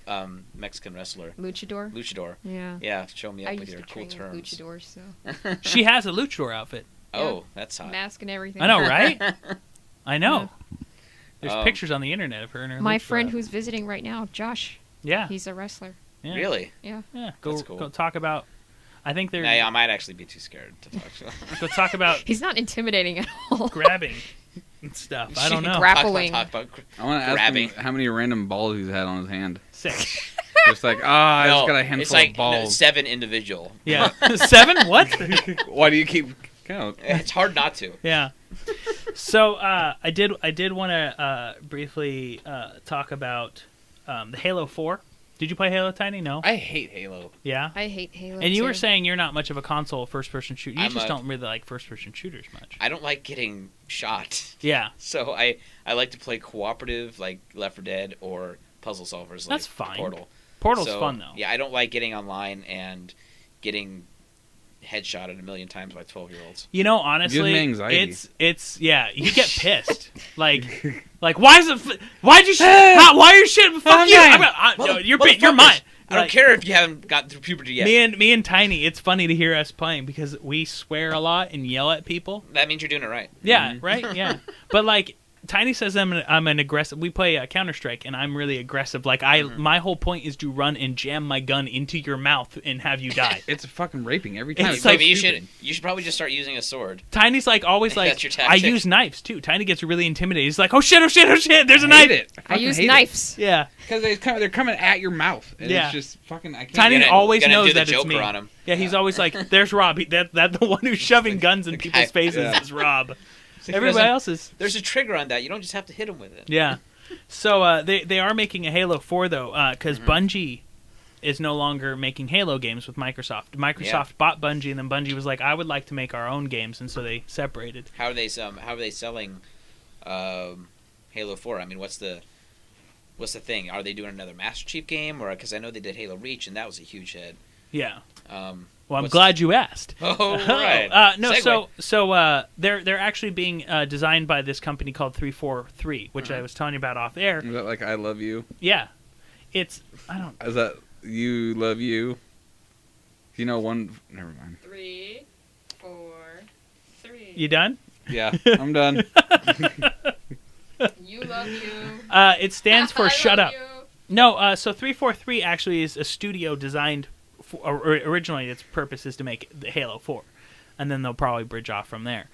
Mexican wrestler, Luchador. Luchador. Yeah. Yeah, show me I up with used your to cool train with terms. luchadors, so She has a luchador outfit. Oh, that's hot. mask and everything. I know, right? I know. There's Um, pictures on the internet of her and her. My luchador friend outfit. who's visiting right now, Josh. Yeah. He's a wrestler. Yeah. Really? Yeah. Yeah. Go, That's cool. go talk about. I think they're. I might actually be too scared to talk to him. Go talk about He's not intimidating at all. grabbing and stuff. I don't know. Grappling. Talk about I want to ask grabbing. him how many random balls he's had on his hand. 6. Just like, I No, just got a handful it's like of balls. 7 individual. Yeah. 7? What? Why do you keep count? It's hard not to. Yeah. So I did want to briefly talk about the Halo 4. Did you play Halo, Tiny? No. I hate Halo. Yeah. I hate Halo. And you were too. saying you're not much of a console first-person shooter. You I'm just a- don't really like first-person shooters much. I don't like getting shot. Yeah. So I like to play cooperative, like Left 4 Dead, or puzzle solvers like That's fine. Portal. Portal's So, fun though. Yeah, I don't like getting online and getting headshotted a million times by 12-year-olds. You know, honestly, Gives me anxiety. it's yeah. You get pissed. like why is it? Why'd you? Why are you shit? Fuck you! No, you're mine. I don't Like, care if you haven't gotten through puberty yet. Me and Tiny, it's funny to hear us playing because we swear a lot and yell at people. That means you're doing it right. Yeah, right. Yeah, but like Tiny says, I'm an aggressive. We play Counter-Strike, and I'm really aggressive. Like my whole point is to run and jam my gun into your mouth and have you die. It's fucking raping every time. It's so like- Maybe stupid. you should probably just start using a sword. Tiny's like always like That's your I tactic. use knives too. Tiny gets really intimidated. He's like, oh shit, there's a I knife. hate it. I use knives. Yeah. Because they're coming at your mouth. And Yeah. it's just fucking, I can't. Tiny You're always gonna knows do the that it's Joker me. on him. Yeah, he's always like, "There's Rob. That the one who's shoving guns in people's guy- faces yeah. is Rob." He Everybody doesn't- else is. There's a trigger on that. You don't just have to hit him with it. Yeah. So they are making a Halo 4 though, because Bungie is no longer making Halo games with Microsoft. Microsoft bought Bungie, and then Bungie was like, "I would like to make our own games," and so they separated. How are they selling Halo 4? I mean, what's the thing? Are they doing another Master Chief game, or because I know they did Halo Reach and that was a huge hit. Yeah. Well, I'm What's- glad you asked. Oh right. No, Segue. so they're actually being designed by this company called 343, which I was telling you about off air. Is that like I love you? Yeah, it's I don't. Is that you love you? You know one. Never mind. 3, 4, 3. You done? Yeah, I'm done. You love you. It stands for shut up. No, so 343 actually is a studio designed for, originally its purpose is to make the Halo 4, and then they'll probably bridge off from there.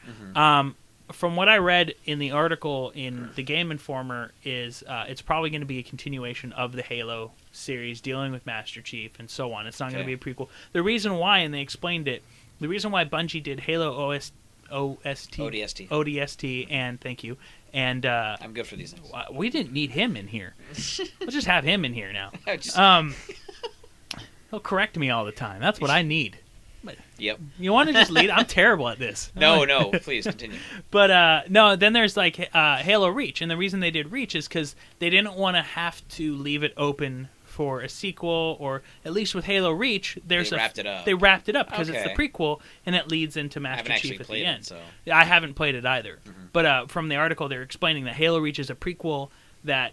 From what I read in the article in the Game Informer is it's probably going to be a continuation of the Halo series dealing with Master Chief and so on. It's not going to be a prequel. The reason why, and they explained it, the reason why Bungie did Halo ODST, and thank you, and I'm good for these things. we didn't need him in here. Let's just have him in here now. I just- He'll correct me all the time. That's what I need. Yep. You want to just lead? I'm terrible at this. No, please continue. But no, then there's like Halo Reach, and the reason they did Reach is because they didn't want to have to leave it open for a sequel, or at least with Halo Reach, They wrapped it up. They wrapped it up because it's the Okay. prequel, and it leads into I haven't Master actually Chief at played the it, end. so I haven't played it either. But from the article, they're explaining that Halo Reach is a prequel that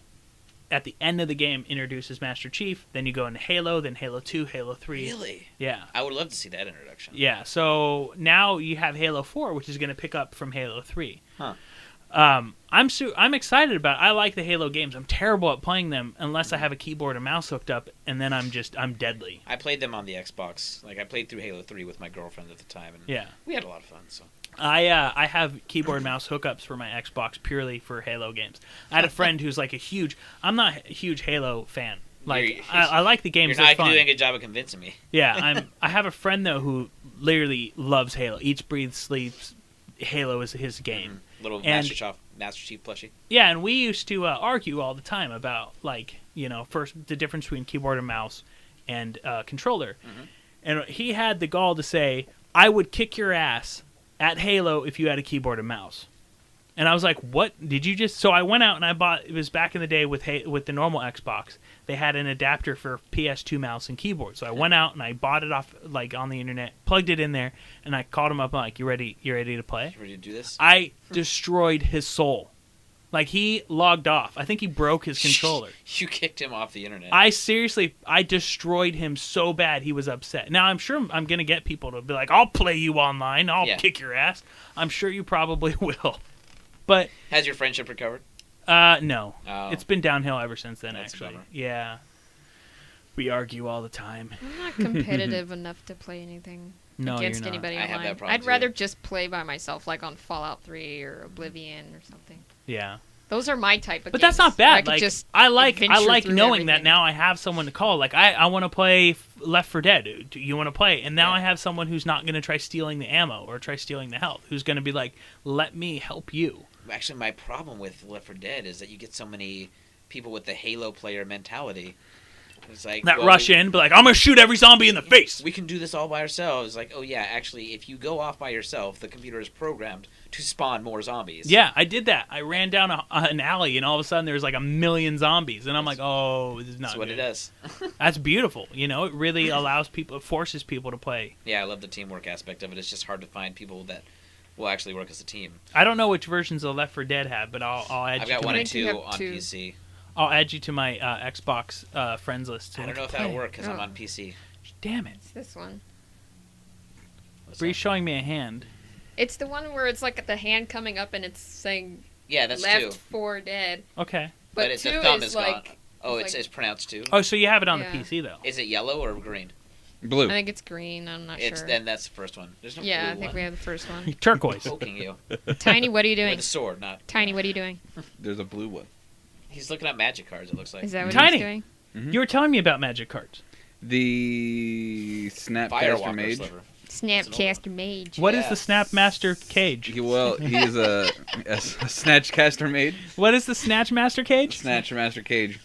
at the end of the game introduces Master Chief. Then you go into Halo, then Halo 2, Halo 3. really, Yeah. I would love to see that introduction. Yeah, so now you have Halo 4, which is going to pick up from Halo 3. Huh. I'm excited about it. I like the Halo games. I'm terrible at playing them unless I have a keyboard and mouse hooked up, and then I'm deadly. I played them on the Xbox. Like I played through Halo 3 with my girlfriend at the time, and Yeah. we had a lot of fun. So I have keyboard mouse hookups for my Xbox purely for Halo games. I had a friend who's like I'm not a huge Halo fan. Like I like the games. you're not they're fun. doing a good job of convincing me. Yeah, I have a friend though who literally loves Halo. Eats, breathes, sleeps. Halo is his game. Little And- Master Chief plushie. Yeah, and we used to argue all the time about first the difference between keyboard and mouse and controller. And he had the gall to say, "I would kick your ass at Halo if you had a keyboard and mouse." And I was like, "What did you just?" So I went out and I bought. It was back in the day with the normal Xbox. They had an adapter for PS2 mouse and keyboard. So I went out and I bought it off on the internet, plugged it in there, and I called him up. I'm like, "You ready? You ready to play?" You ready to do this? I destroyed his soul. Like, he logged off. I think he broke his controller. You kicked him off the internet. I destroyed him so bad he was upset. Now, I'm sure I'm going to get people to be like, "I'll play you online. I'll kick your ass." I'm sure you probably will. But Has your friendship recovered? no. Oh. It's been downhill ever since then, That's a actually. bummer. Yeah. We argue all the time. I'm not competitive enough to play anything No, against you're not. anybody I have online. that problem, I'd too. rather just play by myself, like on Fallout 3 or Oblivion or something. Yeah. Those are my type of But games. that's not where bad. I could Like, just I like adventure through knowing that everything. now I have someone to call. Like, I want to play Left 4 Dead. Do you want to play? And now Yeah. I have someone who's not going to try stealing the ammo or try stealing the health. Who's going to be like, "Let me help you." Actually, my problem with Left 4 Dead is that you get so many people with the Halo player mentality. It's like That well, rush in, be like, "I'm going to shoot every zombie in the face." We can do this all by ourselves. Like, oh yeah, actually, if you go off by yourself, the computer is programmed to spawn more zombies. Yeah, I did that. I ran down an alley, and all of a sudden there's like 1,000,000 zombies, and I'm like, "Oh, this is not That's what good." it does. That's beautiful. It really allows people, it forces people to play. Yeah, I love the teamwork aspect of it. It's just hard to find people that will actually work as a team. I don't know which versions of Left 4 Dead have, but I'll add I've you got to one my, and think you two have on two. PC. I'll add you to my Xbox friends list. so I we don't know can if that'll play. work because I'm Oh. on PC. Damn it. It's this one. What's Bree's that? showing me a hand. It's the one where it's like the hand coming up and it's saying Yeah, that's Left two. 4 Dead. Okay. But it's two the thumb is is like gone. Oh, it's it's pronounced two. Oh, so you have it on Yeah. the PC, though. Is it yellow or green? Blue. I think it's green. I'm not It's sure. then that's the first one. There's no Yeah, I blue think one. we have the first one. Turquoise. Poking you Tiny, what are you doing? with a sword, not. Tiny, what are you doing? There's a blue one. He's looking at magic cards. It looks like. Is that what Tiny. he's doing? You were telling me about magic cards. The Snapcaster Firewalker Mage. sliver. Snapcaster Mage. What is the Yes. Snapmaster Cage? He's a Snatchcaster Mage. What is the Snatchmaster Cage? Snatchmaster Cage.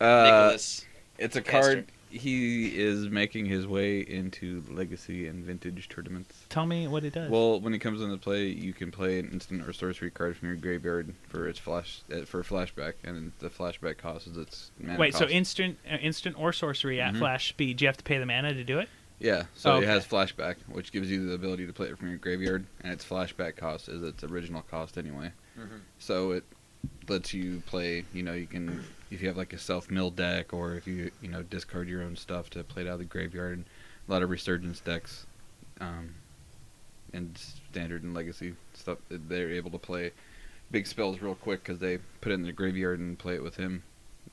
Nicholas. It's a Caster. card. He is making his way into Legacy and Vintage tournaments. Tell me what it does. Well, when it comes into play, you can play an instant or sorcery card from your graveyard for its for flashback, and the flashback cost is its mana Wait, so cost. instant or sorcery at Mhm. flash speed, do you have to pay the mana to do it? Yeah, so Okay. it has flashback, which gives you the ability to play it from your graveyard, and its flashback cost is its original cost anyway. Mhm. So it lets you play. You can, if you have like a self-mill deck, or if you discard your own stuff to play it out of the graveyard. A lot of resurgence decks, and standard and legacy stuff. They're able to play big spells real quick because they put it in the graveyard and play it with him.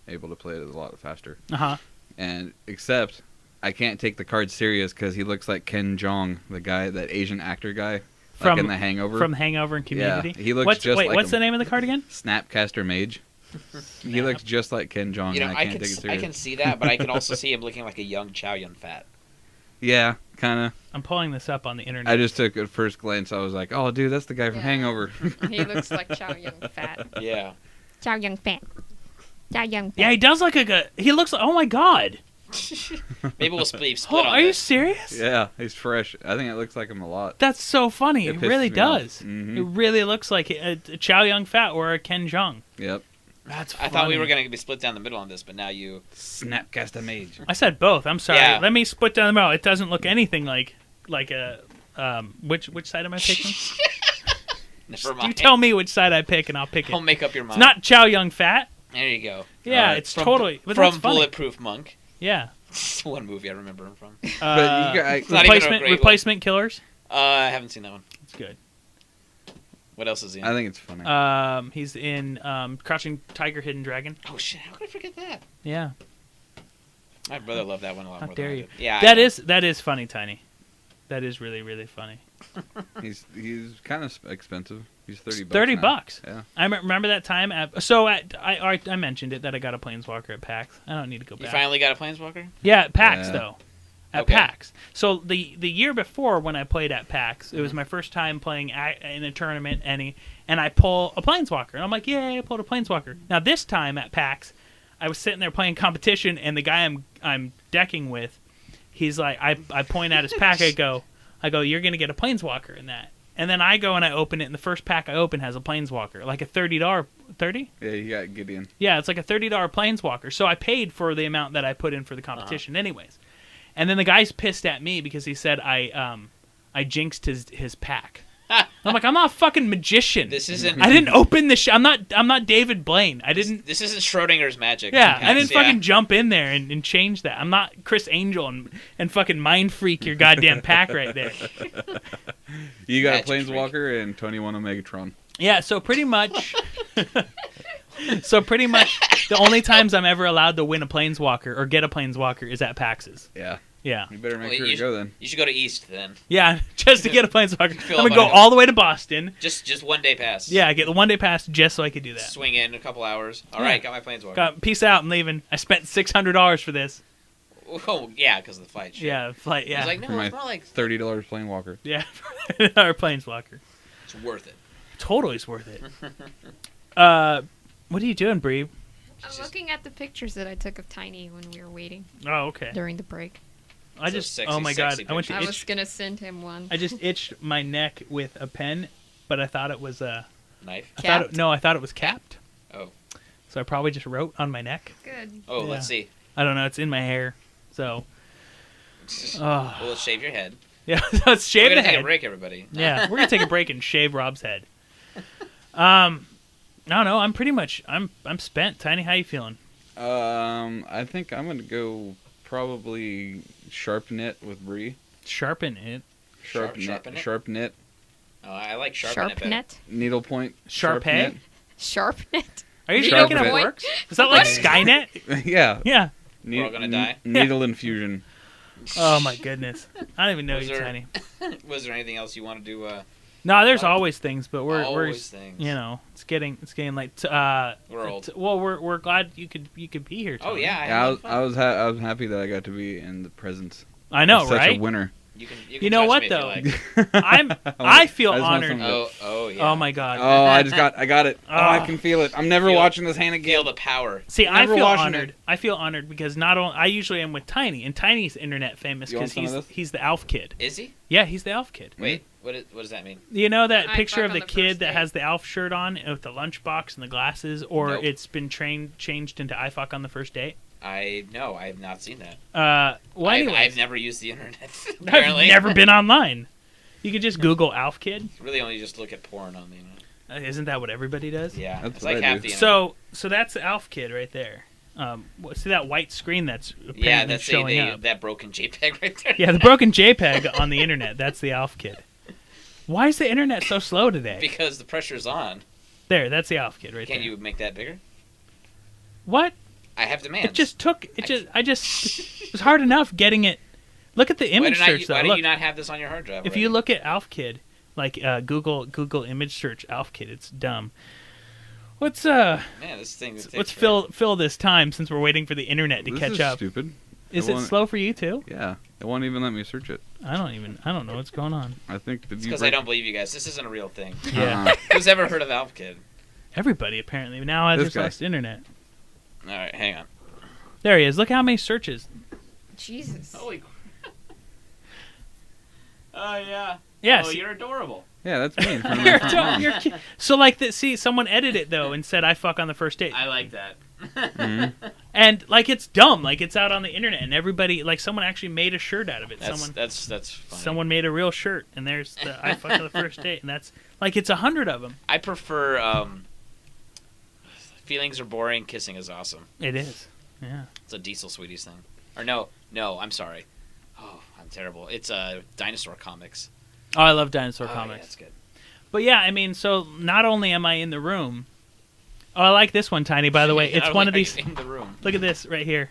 Able to play it a lot faster. Uh-huh. And except I can't take the card serious because he looks like Ken Jeong, the guy, that Asian actor guy, like in The Hangover. From Hangover and Community? Yeah, he looks just like what's him. the name of the card again? Snapcaster Mage. He looks just like Ken Jeong, You know, and I can't take it I serious. can see that, but I can also see him looking like a young Chow Yun Fat. Yeah, kind of. I'm pulling this up on the internet. I just took at first glance. I was like, "Oh, dude, that's the guy from Yeah. Hangover." He looks like Chow Yun Fat. Yeah. Chow Yun Fat. Chow Yun Fat. Yeah, he does look like he looks like, oh my god. Maybe we'll split Oh, on are you this. serious? Yeah, he's fresh. I think it looks like him a lot. That's so funny. It It really pisses me off. does. Mhm. It really looks like a Chow Yun Fat or a Ken Jeong. Yep. That's I thought we were going to be split down the middle on this, but now you... Snapcaster Mage. I said both. I'm sorry. Yeah. Let me split down the middle. It doesn't look anything like a which side am I picking? Never You mind. tell me which side I pick, and I'll pick it. I'll make up your mind. It's not Chow Yun Fat. There you go. Yeah, Alright. it's totally. But From that's funny. Bulletproof Monk. Yeah. One movie I remember him from. But you got, not even a great one. Replacement Killers. I haven't seen that one. It's good. What else is he in? I think it's funny. He's in Crouching Tiger, Hidden Dragon. Oh shit! How could I forget that? Yeah. My brother loved that one a lot How more dare than I you? did. Yeah, That is funny, Tiny. That is really, really funny. He's kind of expensive. He's $30. $30. now. Yeah. I remember that time. I mentioned it that I got a Planeswalker at PAX. I don't need to go You back. finally got a Planeswalker? Yeah, at PAX Yeah. though. At Okay. PAX. So the year before when I played at PAX, it was my first time playing in a tournament, and I pull a Planeswalker, and I'm like, yay, I pulled a Planeswalker. Now this time at PAX, I was sitting there playing competition, and the guy I'm decking with, he's like, I point at his pack, I go, you're gonna get a Planeswalker in that. And then I go and I open it, and the first pack I open has a Planeswalker, like a $30. $30? Yeah, you got Gideon. Yeah, it's like a $30 Planeswalker. So I paid for the amount that I put in for the competition, anyways. And then the guy's pissed at me because he said I jinxed his pack. I'm like, I'm not a fucking magician. This isn't. I didn't open the. I'm not David Blaine. I didn't. This isn't Schrodinger's magic. Yeah, I didn't Yeah. fucking jump in there and change that. I'm not Chris Angel and fucking mind freak your goddamn pack right there. You got a Magic Planeswalker and Tony won a Megatron. Yeah, so pretty much. The only times I'm ever allowed to win a Planeswalker or get a Planeswalker is at PAXs. Yeah. Yeah. You better make Well, sure you to go then. You should go to East then. Yeah, just to get a Planeswalker. Fill I'm up gonna go on it. all the way to Boston. Just 1 day pass. Yeah, I get the 1 day pass just so I could do that. Swing in a couple hours. All Yeah. right, got my Planeswalker. Peace out, I'm leaving. I spent $600 for this. Oh yeah, because of the flight. Shit. Yeah, flight. I Yeah, was like, no, For my it's more like $30 Planewalker. yeah, our Planeswalker. it's worth it. Totally is worth it. What are you doing, Bree? I'm looking at the pictures that I took of Tiny when we were waiting Oh, okay. during the break. I So just. sexy, Oh my god! sexy I went to I itch. was gonna send him one. I just itched my neck with a pen, but I thought it was Knife. Capped? I thought it was capped. Oh. So I probably just wrote on my neck. Good. Oh, Yeah. let's see. I don't know. It's in my hair. So. Well, let's shave your head. Yeah. Let's shave We're the gonna take head. a break, everybody. Yeah, we're gonna take a break and shave Rob's head. No, I'm pretty much. I'm spent. Tiny, how you feeling? I think I'm gonna go probably sharp knit with Bree. Sharpen it. Sharpen it? Sharp knit. Oh, I like sharpen Sharp it better. net. Needlepoint. Sharp knit. hay? Sharp net. Are you Sharp making up it. works? Is that like What? Skynet? Yeah. Yeah. We're all gonna die? Needle infusion. Oh my goodness. I don't even know Was you, there- Tiny. Was there anything else you want to do? No, there's always things, but we're Always things. you know, it's getting late. We're old. Well, we're glad you could be here. Oh Tony. yeah, I, Yeah, had fun. I was happy that I got to be in the presence. I know, of such right? a winner. You can You know touch what, me if though? you like. I feel I just want honored. some- Oh yeah. Oh my god. Oh, I got it. Oh, I Oh. can feel it. I'm never Feel- watching this hand again. Feel the power. See, I Never feel watching honored. it. I feel honored because not only I usually am with Tiny, and Tiny's internet famous You want because some of this? he's the Elf Kid. Is he? Yeah, he's the Elf Kid. Wait, what does that mean? You know that I picture fuck of the on the kid first that date. has the Elf shirt on with the lunchbox and the glasses, or Nope. it's been changed into I fuck on the first date? I have not seen that. Well, I've anyways, never used the internet. I've Apparently, never been online. You could just Google Elf Kid. Really, only just look at porn on the internet. Isn't that what everybody does? Yeah, That's it's what like I half do. the internet. So that's the Elf Kid right there. See that white screen that's apparently yeah, that's showing up? that broken JPEG right there. Yeah, the broken JPEG on the internet. That's the Elf Kid. Why is the internet so slow today? Because the pressure's on. There, that's the Elf Kid right Can there. you make that bigger? What? I have demands. It just took. It was hard enough getting it. Look at the image search though. Why do Look, you not have this on your hard drive? if already? you look at Elf Kid, like Google image search Elf Kid, it's dumb. Let's man, this thing. let's fill this time since we're waiting for the internet to This catch is up. stupid. Is It it won't- slow for you too? Yeah, it won't even let me search it. I don't know what's going on. I think the Because I don't believe you guys. This isn't a real thing. Yeah, Who's ever heard of Alf Kid? everybody apparently now has This just guy. lost internet. All right, hang on. There he is. Look how many searches. Jesus. Holy. Oh yeah. Yes. Oh, you're adorable. Yeah, that's me. In front of my front lawn. You're cute. So like, see, someone edited it though and said I fuck on the first date, I like that. and like it's dumb, like it's out on the internet, and everybody, like someone actually made a shirt out of it. That's funny. Someone made a real shirt, and there's the I fuck on the first date, and that's like it's 100 of them. I prefer feelings are boring, kissing is awesome. It is. Yeah. It's a Diesel Sweeties thing. Or no, I'm sorry. Oh, I'm terrible. It's Dinosaur Comics. Oh, I love dinosaur Yeah, comics. that's good. But yeah, I mean, so not only am I in the room. Oh, I like this one, Tiny. By the way, it's one of these. In the room. Look at this right here.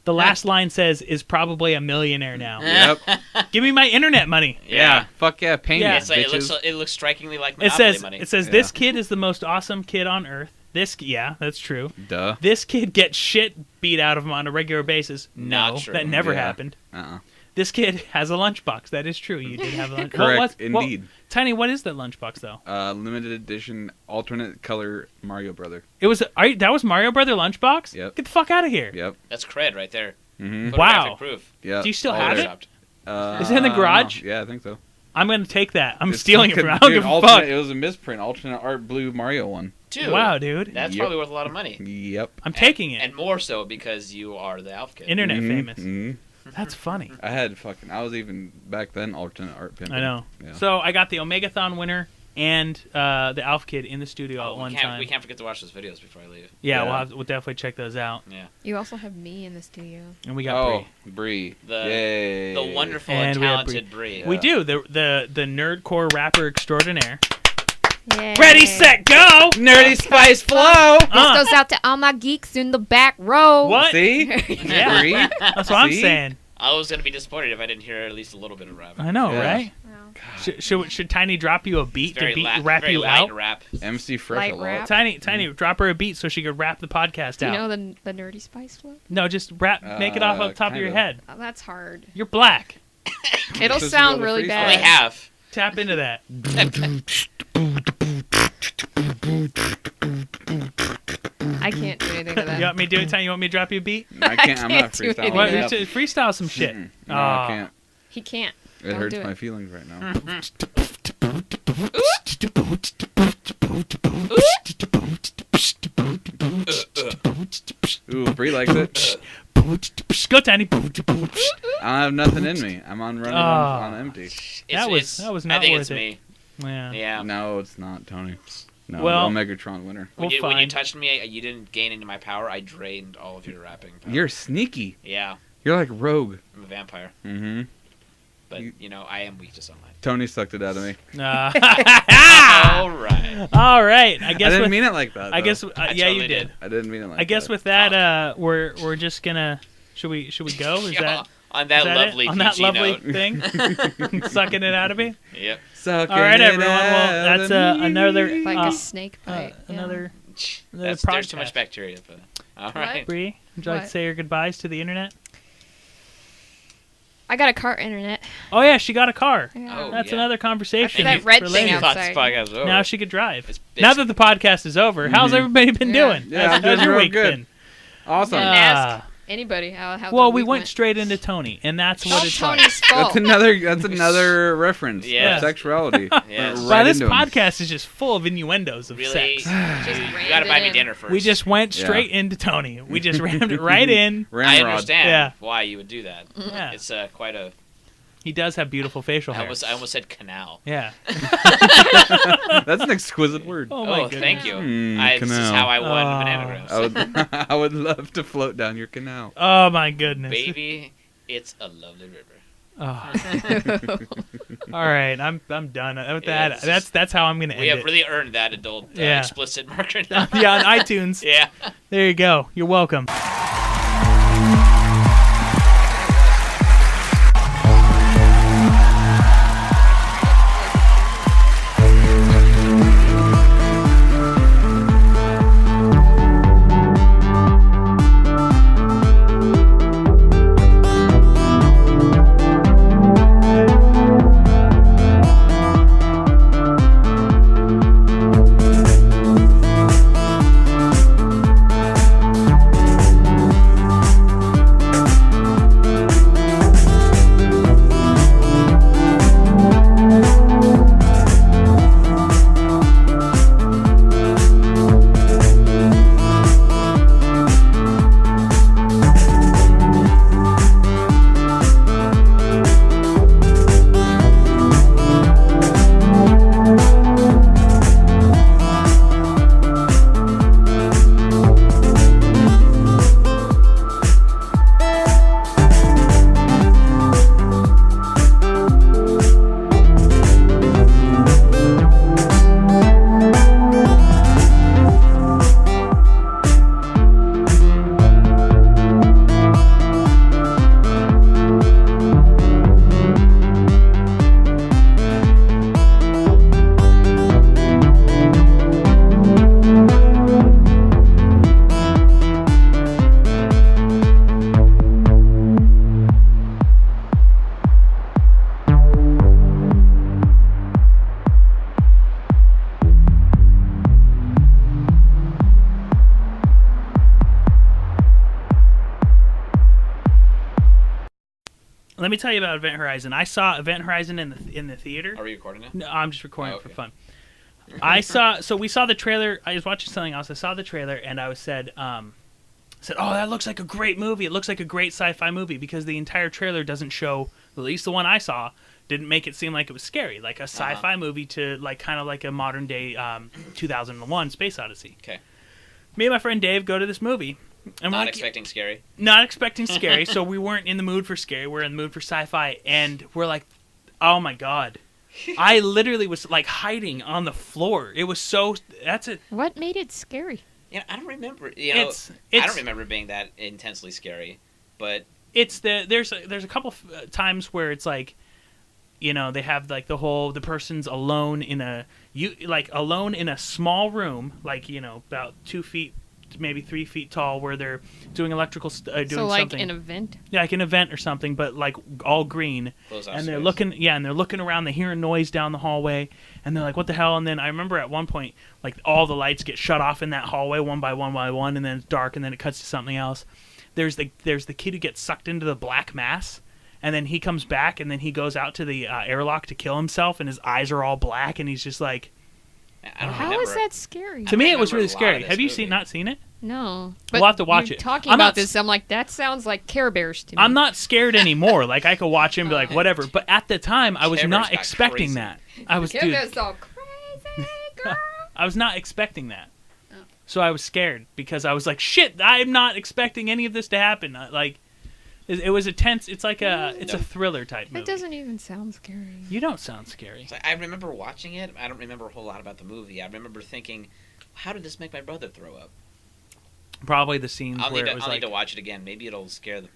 The last line says, "Is probably a millionaire now." Yep. Give me my internet money. Yeah. Fuck yeah. Pay Yeah. me, It's like, bitches. it looks strikingly like It Monopoly says, money. "This kid is the most awesome kid on earth." Yeah, that's true. Duh. This kid gets shit beat out of him on a regular basis. No, Not true. that never Yeah. happened. Uh-uh. This kid has a lunchbox. That is true. You did have a lunchbox. Correct, indeed. Tiny, what is that lunchbox though? Limited edition alternate color Mario Brother. It was. That was Mario Brother lunchbox. Yep. Get the fuck out of here. Yep. That's cred right there. Mm-hmm. Wow. Photographic proof. Yep. Do you still All have there. it? Is it in the garage? Yeah, I think so. I'm gonna take that. I'm It's stealing it fucking- from. I don't dude, give a alternate- fuck. It was a misprint. Alternate art blue Mario one. Dude. Wow, dude. That's Yep. probably worth a lot of money. Yep. I'm taking it. And more so because you are the Alf Kid. Internet Mhm, famous. mhm. That's funny. I was even back then alternate art pimping. I know. Yeah. So I got the Omegathon winner and the Alf Kid in the studio at one time. We can't forget to watch those videos before I leave. Yeah, Yeah. we'll definitely check those out. Yeah. You also have me in the studio. And we got Oh, Bree. Yay. The wonderful And and we have talented Bree. We do the nerdcore rapper extraordinaire. Yay. Ready, set, go! Nerdy Spice Flow. This goes out to all my geeks in the back row. What? See? Yeah. Bree? That's what I'm See? saying. I was going to be disappointed if I didn't hear at least a little bit of rap. I know, Yeah. right? Should Tiny drop you a beat to rap very you light out? rap. MC Fresh Light a lot. rap. Tiny, drop her a beat so she could rap the podcast Do you out. know the Nerdy Spice flow? No, just rap, make it off the top of kind your of. head. Oh, that's hard. You're black. It'll This is sound all the really freestyle. Only bad. half. Tap into that. I can't do anything with that. You want me to do it, Tiny? You want me to drop you a beat? I can't. I'm not can't do freestyling. What, it up. freestyle some shit. No, Aw. I can't. He can't. It Don't hurts do it. my feelings right now. Ooh, Bree likes it. Go, Tiny. I don't have nothing in me. I'm on running on empty. That was not I think worth it's it. me. Yeah. Yeah. No, it's not, Tony. No, Well- the Omegatron winner. When, Well, you, when you fine. touched me, you didn't gain any of my power. I drained all of your rapping power. You're sneaky. Yeah, You're like Rogue. I'm a vampire. Mm-hmm. But, I am weak to sunlight. Tony sucked it out of me. All right. All right. I guess. I didn't with, mean it like that. I though. guess. I yeah, you totally did. did. I didn't mean it like I guess that. with that, we're just gonna. Should we go? Is Yeah, that on that is that lovely it? On that PG lovely note. thing? Sucking it out of me. Yep. Sucking All right, it everyone. Well, out that's of me. another Like a snake bite. yeah. another There's too much podcast. bacteria. But all right. Bree, would you like to What? say your goodbyes to the internet? I got a car internet. Oh yeah, she got a car. Yeah. Oh, That's yeah. another conversation. I think That red for thing later. You thought this outside. podcast was over. Now she could drive. It's- Now that the podcast is over, how's everybody been Yeah. doing? Yeah, I'm how's doing your real week good. been? Awesome. Didn't Ah. ask anybody how Well, their we week went straight into Tony, and that's what Oh, it's like. Tony's fault. That's another reference. Yeah. Of sexuality. Yes. Right Wow, this into 'em. podcast is just full of innuendos of really, sex. Just you rammed got to buy it me in. dinner first. We just went Yeah. straight into Tony. We just rammed it right in. I Ramrod. understand Yeah. why you would do that. Yeah. It's quite a. He does have beautiful facial I hair. almost said canal. Yeah. That's an exquisite word. Oh my goodness. thank you. Mm, This is canal. how I won Oh. Bananagrams. I would love to float down your canal. Oh my goodness. Baby, it's a lovely river. Oh. All right, I'm done with that. Yes. That's how I'm gonna end We have it. really earned that adult Yeah. explicit marker now. Yeah, on iTunes. Yeah. There you go. You're welcome. Let me tell you about Event Horizon. I saw Event Horizon in the theater. Are we recording now? No, I'm just recording it for okay. fun. We saw the trailer. I was watching something else. I saw the trailer and I said, "Oh, that looks like a great movie. It looks like a great sci-fi movie," because the entire trailer doesn't show, at least the one I saw, didn't make it seem like it was scary, like a sci-fi movie to like kind of like a modern day 2001 Space Odyssey. Okay. Me and my friend Dave go to this movie. And Not expecting scary. Not expecting scary, so we weren't in the mood for scary. We're in the mood for sci-fi, and we're like, "Oh my god!" I literally was like hiding on the floor. It was so. That's it. What made it scary? Yeah, I don't remember. I It's- don't remember being that intensely scary, but It's there's a couple times where it's like, they have like the person's alone in a small room, like about 2 feet, maybe 3 feet tall, where they're doing electrical doing So like something. an event? Yeah, like an event or something, but like all green. close off And they're space. looking around, they hear a noise down the hallway, and they're like, "What the hell?" And then I remember at one point, like all the lights get shut off in that hallway one by one, and then it's dark, and then it cuts to something else. There's the kid who gets sucked into the black mass, and then he comes back, and then he goes out to the airlock to kill himself, and his eyes are all black, and he's just like, I don't How remember. is that scary? to me, it was remember really a lot of scary. this Have you movie. not seen it? No. We'll have to watch you're it. Talking I'm about not- this, I'm like, that sounds like Care Bears to me. I'm not scared anymore. Like I could watch it and be like, whatever. But at the time, I was Care not Bears got expecting crazy. that. I was Care dude, Bears all crazy, girl. I was not expecting that. Oh. So I was scared because I was like, shit, I'm not expecting any of this to happen. Like, it was a tense, it's like a thriller type movie. That doesn't even sound scary. You don't sound scary. So I remember watching it. I don't remember a whole lot about the movie. I remember thinking, how did this make my brother throw up? Probably the scenes I'll where need it was to like, watch it again. Maybe it'll scare the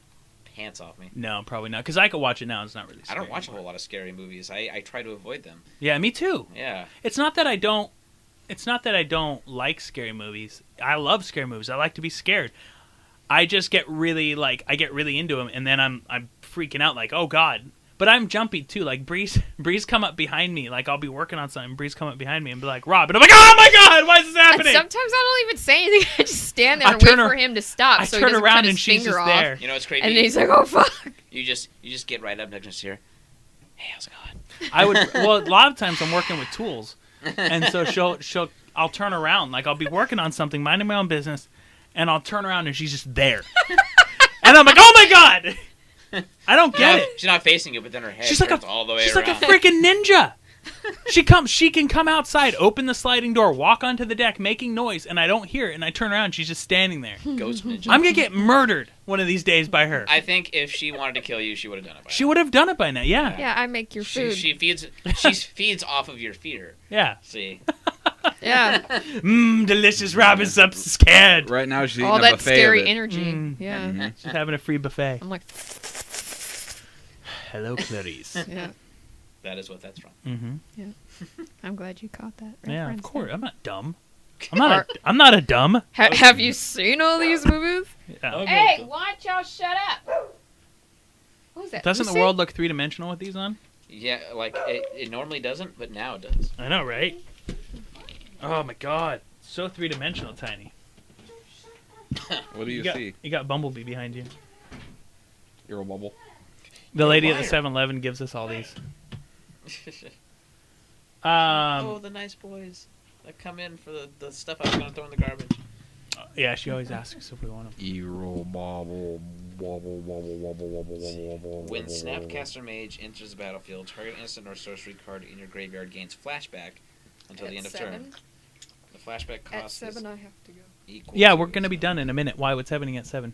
pants off me. no, probably not. Because I could watch it now. It's not really I scary. don't watch a whole lot of scary movies. I try to avoid them. Yeah, me too. Yeah. It's not that I don't like scary movies. I love scary movies. I like to be scared. I just get really into them, and then I'm freaking out like, oh god. But I'm jumpy too. Like Breeze come up behind me. Like I'll be working on something. Breeze come up behind me and be like, Rob, and I'm like, oh my god, why is this And happening? sometimes I don't even say anything. I just stand there I and wait turn for ar- him to stop I so he turn doesn't around cut his and she's finger just off. there. You know what's crazy? And then he's like, oh fuck. You just get right up next to her. Hey, how's it going? I would. Well, a lot of times I'm working with tools, and so I'll turn around. Like I'll be working on something, minding my own business, and I'll turn around and she's just there, and I'm like, oh my god. I don't get it. She's not facing you, but then her head She's like turns all the way she's around. like a freaking ninja. She can come outside, open the sliding door, walk onto the deck, making noise, and I don't hear it. And I turn around, and she's just standing there. Ghost ninja. I'm gonna get murdered one of these days by her. I think if she wanted to kill you, she would have done it by She now. would have done it by now. Yeah, Yeah, I make your food. She feeds off of your fear. yeah. See. Yeah. Delicious. Robin's up scared. Right now she's eating All a that buffet scary of it. energy. Yeah. She's having a free buffet. I'm like, Hello, Clarice. yeah. That is what that's from. Mm-hmm. I'm glad you caught that. Yeah, of reference course. there. I'm not dumb. I'm not a dumb. Have you seen all these movies? Yeah. Hey, why don't y'all shut up? What was that? Doesn't the Lucy? world look three-dimensional with these on? Yeah, like it normally doesn't, but now it does. I know, right? Oh my god, so three-dimensional, Tiny. What do you see? You got Bumblebee behind you. You're a bubble. The lady at liar. the 7-Eleven gives us all these. Oh, the nice boys that come in for the stuff I was gonna throw in the garbage. Yeah, she always asks if we want them. Eero bobble wobble wobble wobble wobble wobble wobble. When Snapcaster Mage enters the battlefield, target instant or sorcery card in your graveyard gains flashback until the end of turn. The flashback cost is I have to go. equal. Yeah, to- we're gonna be done in a minute. Why? What's happening at 7?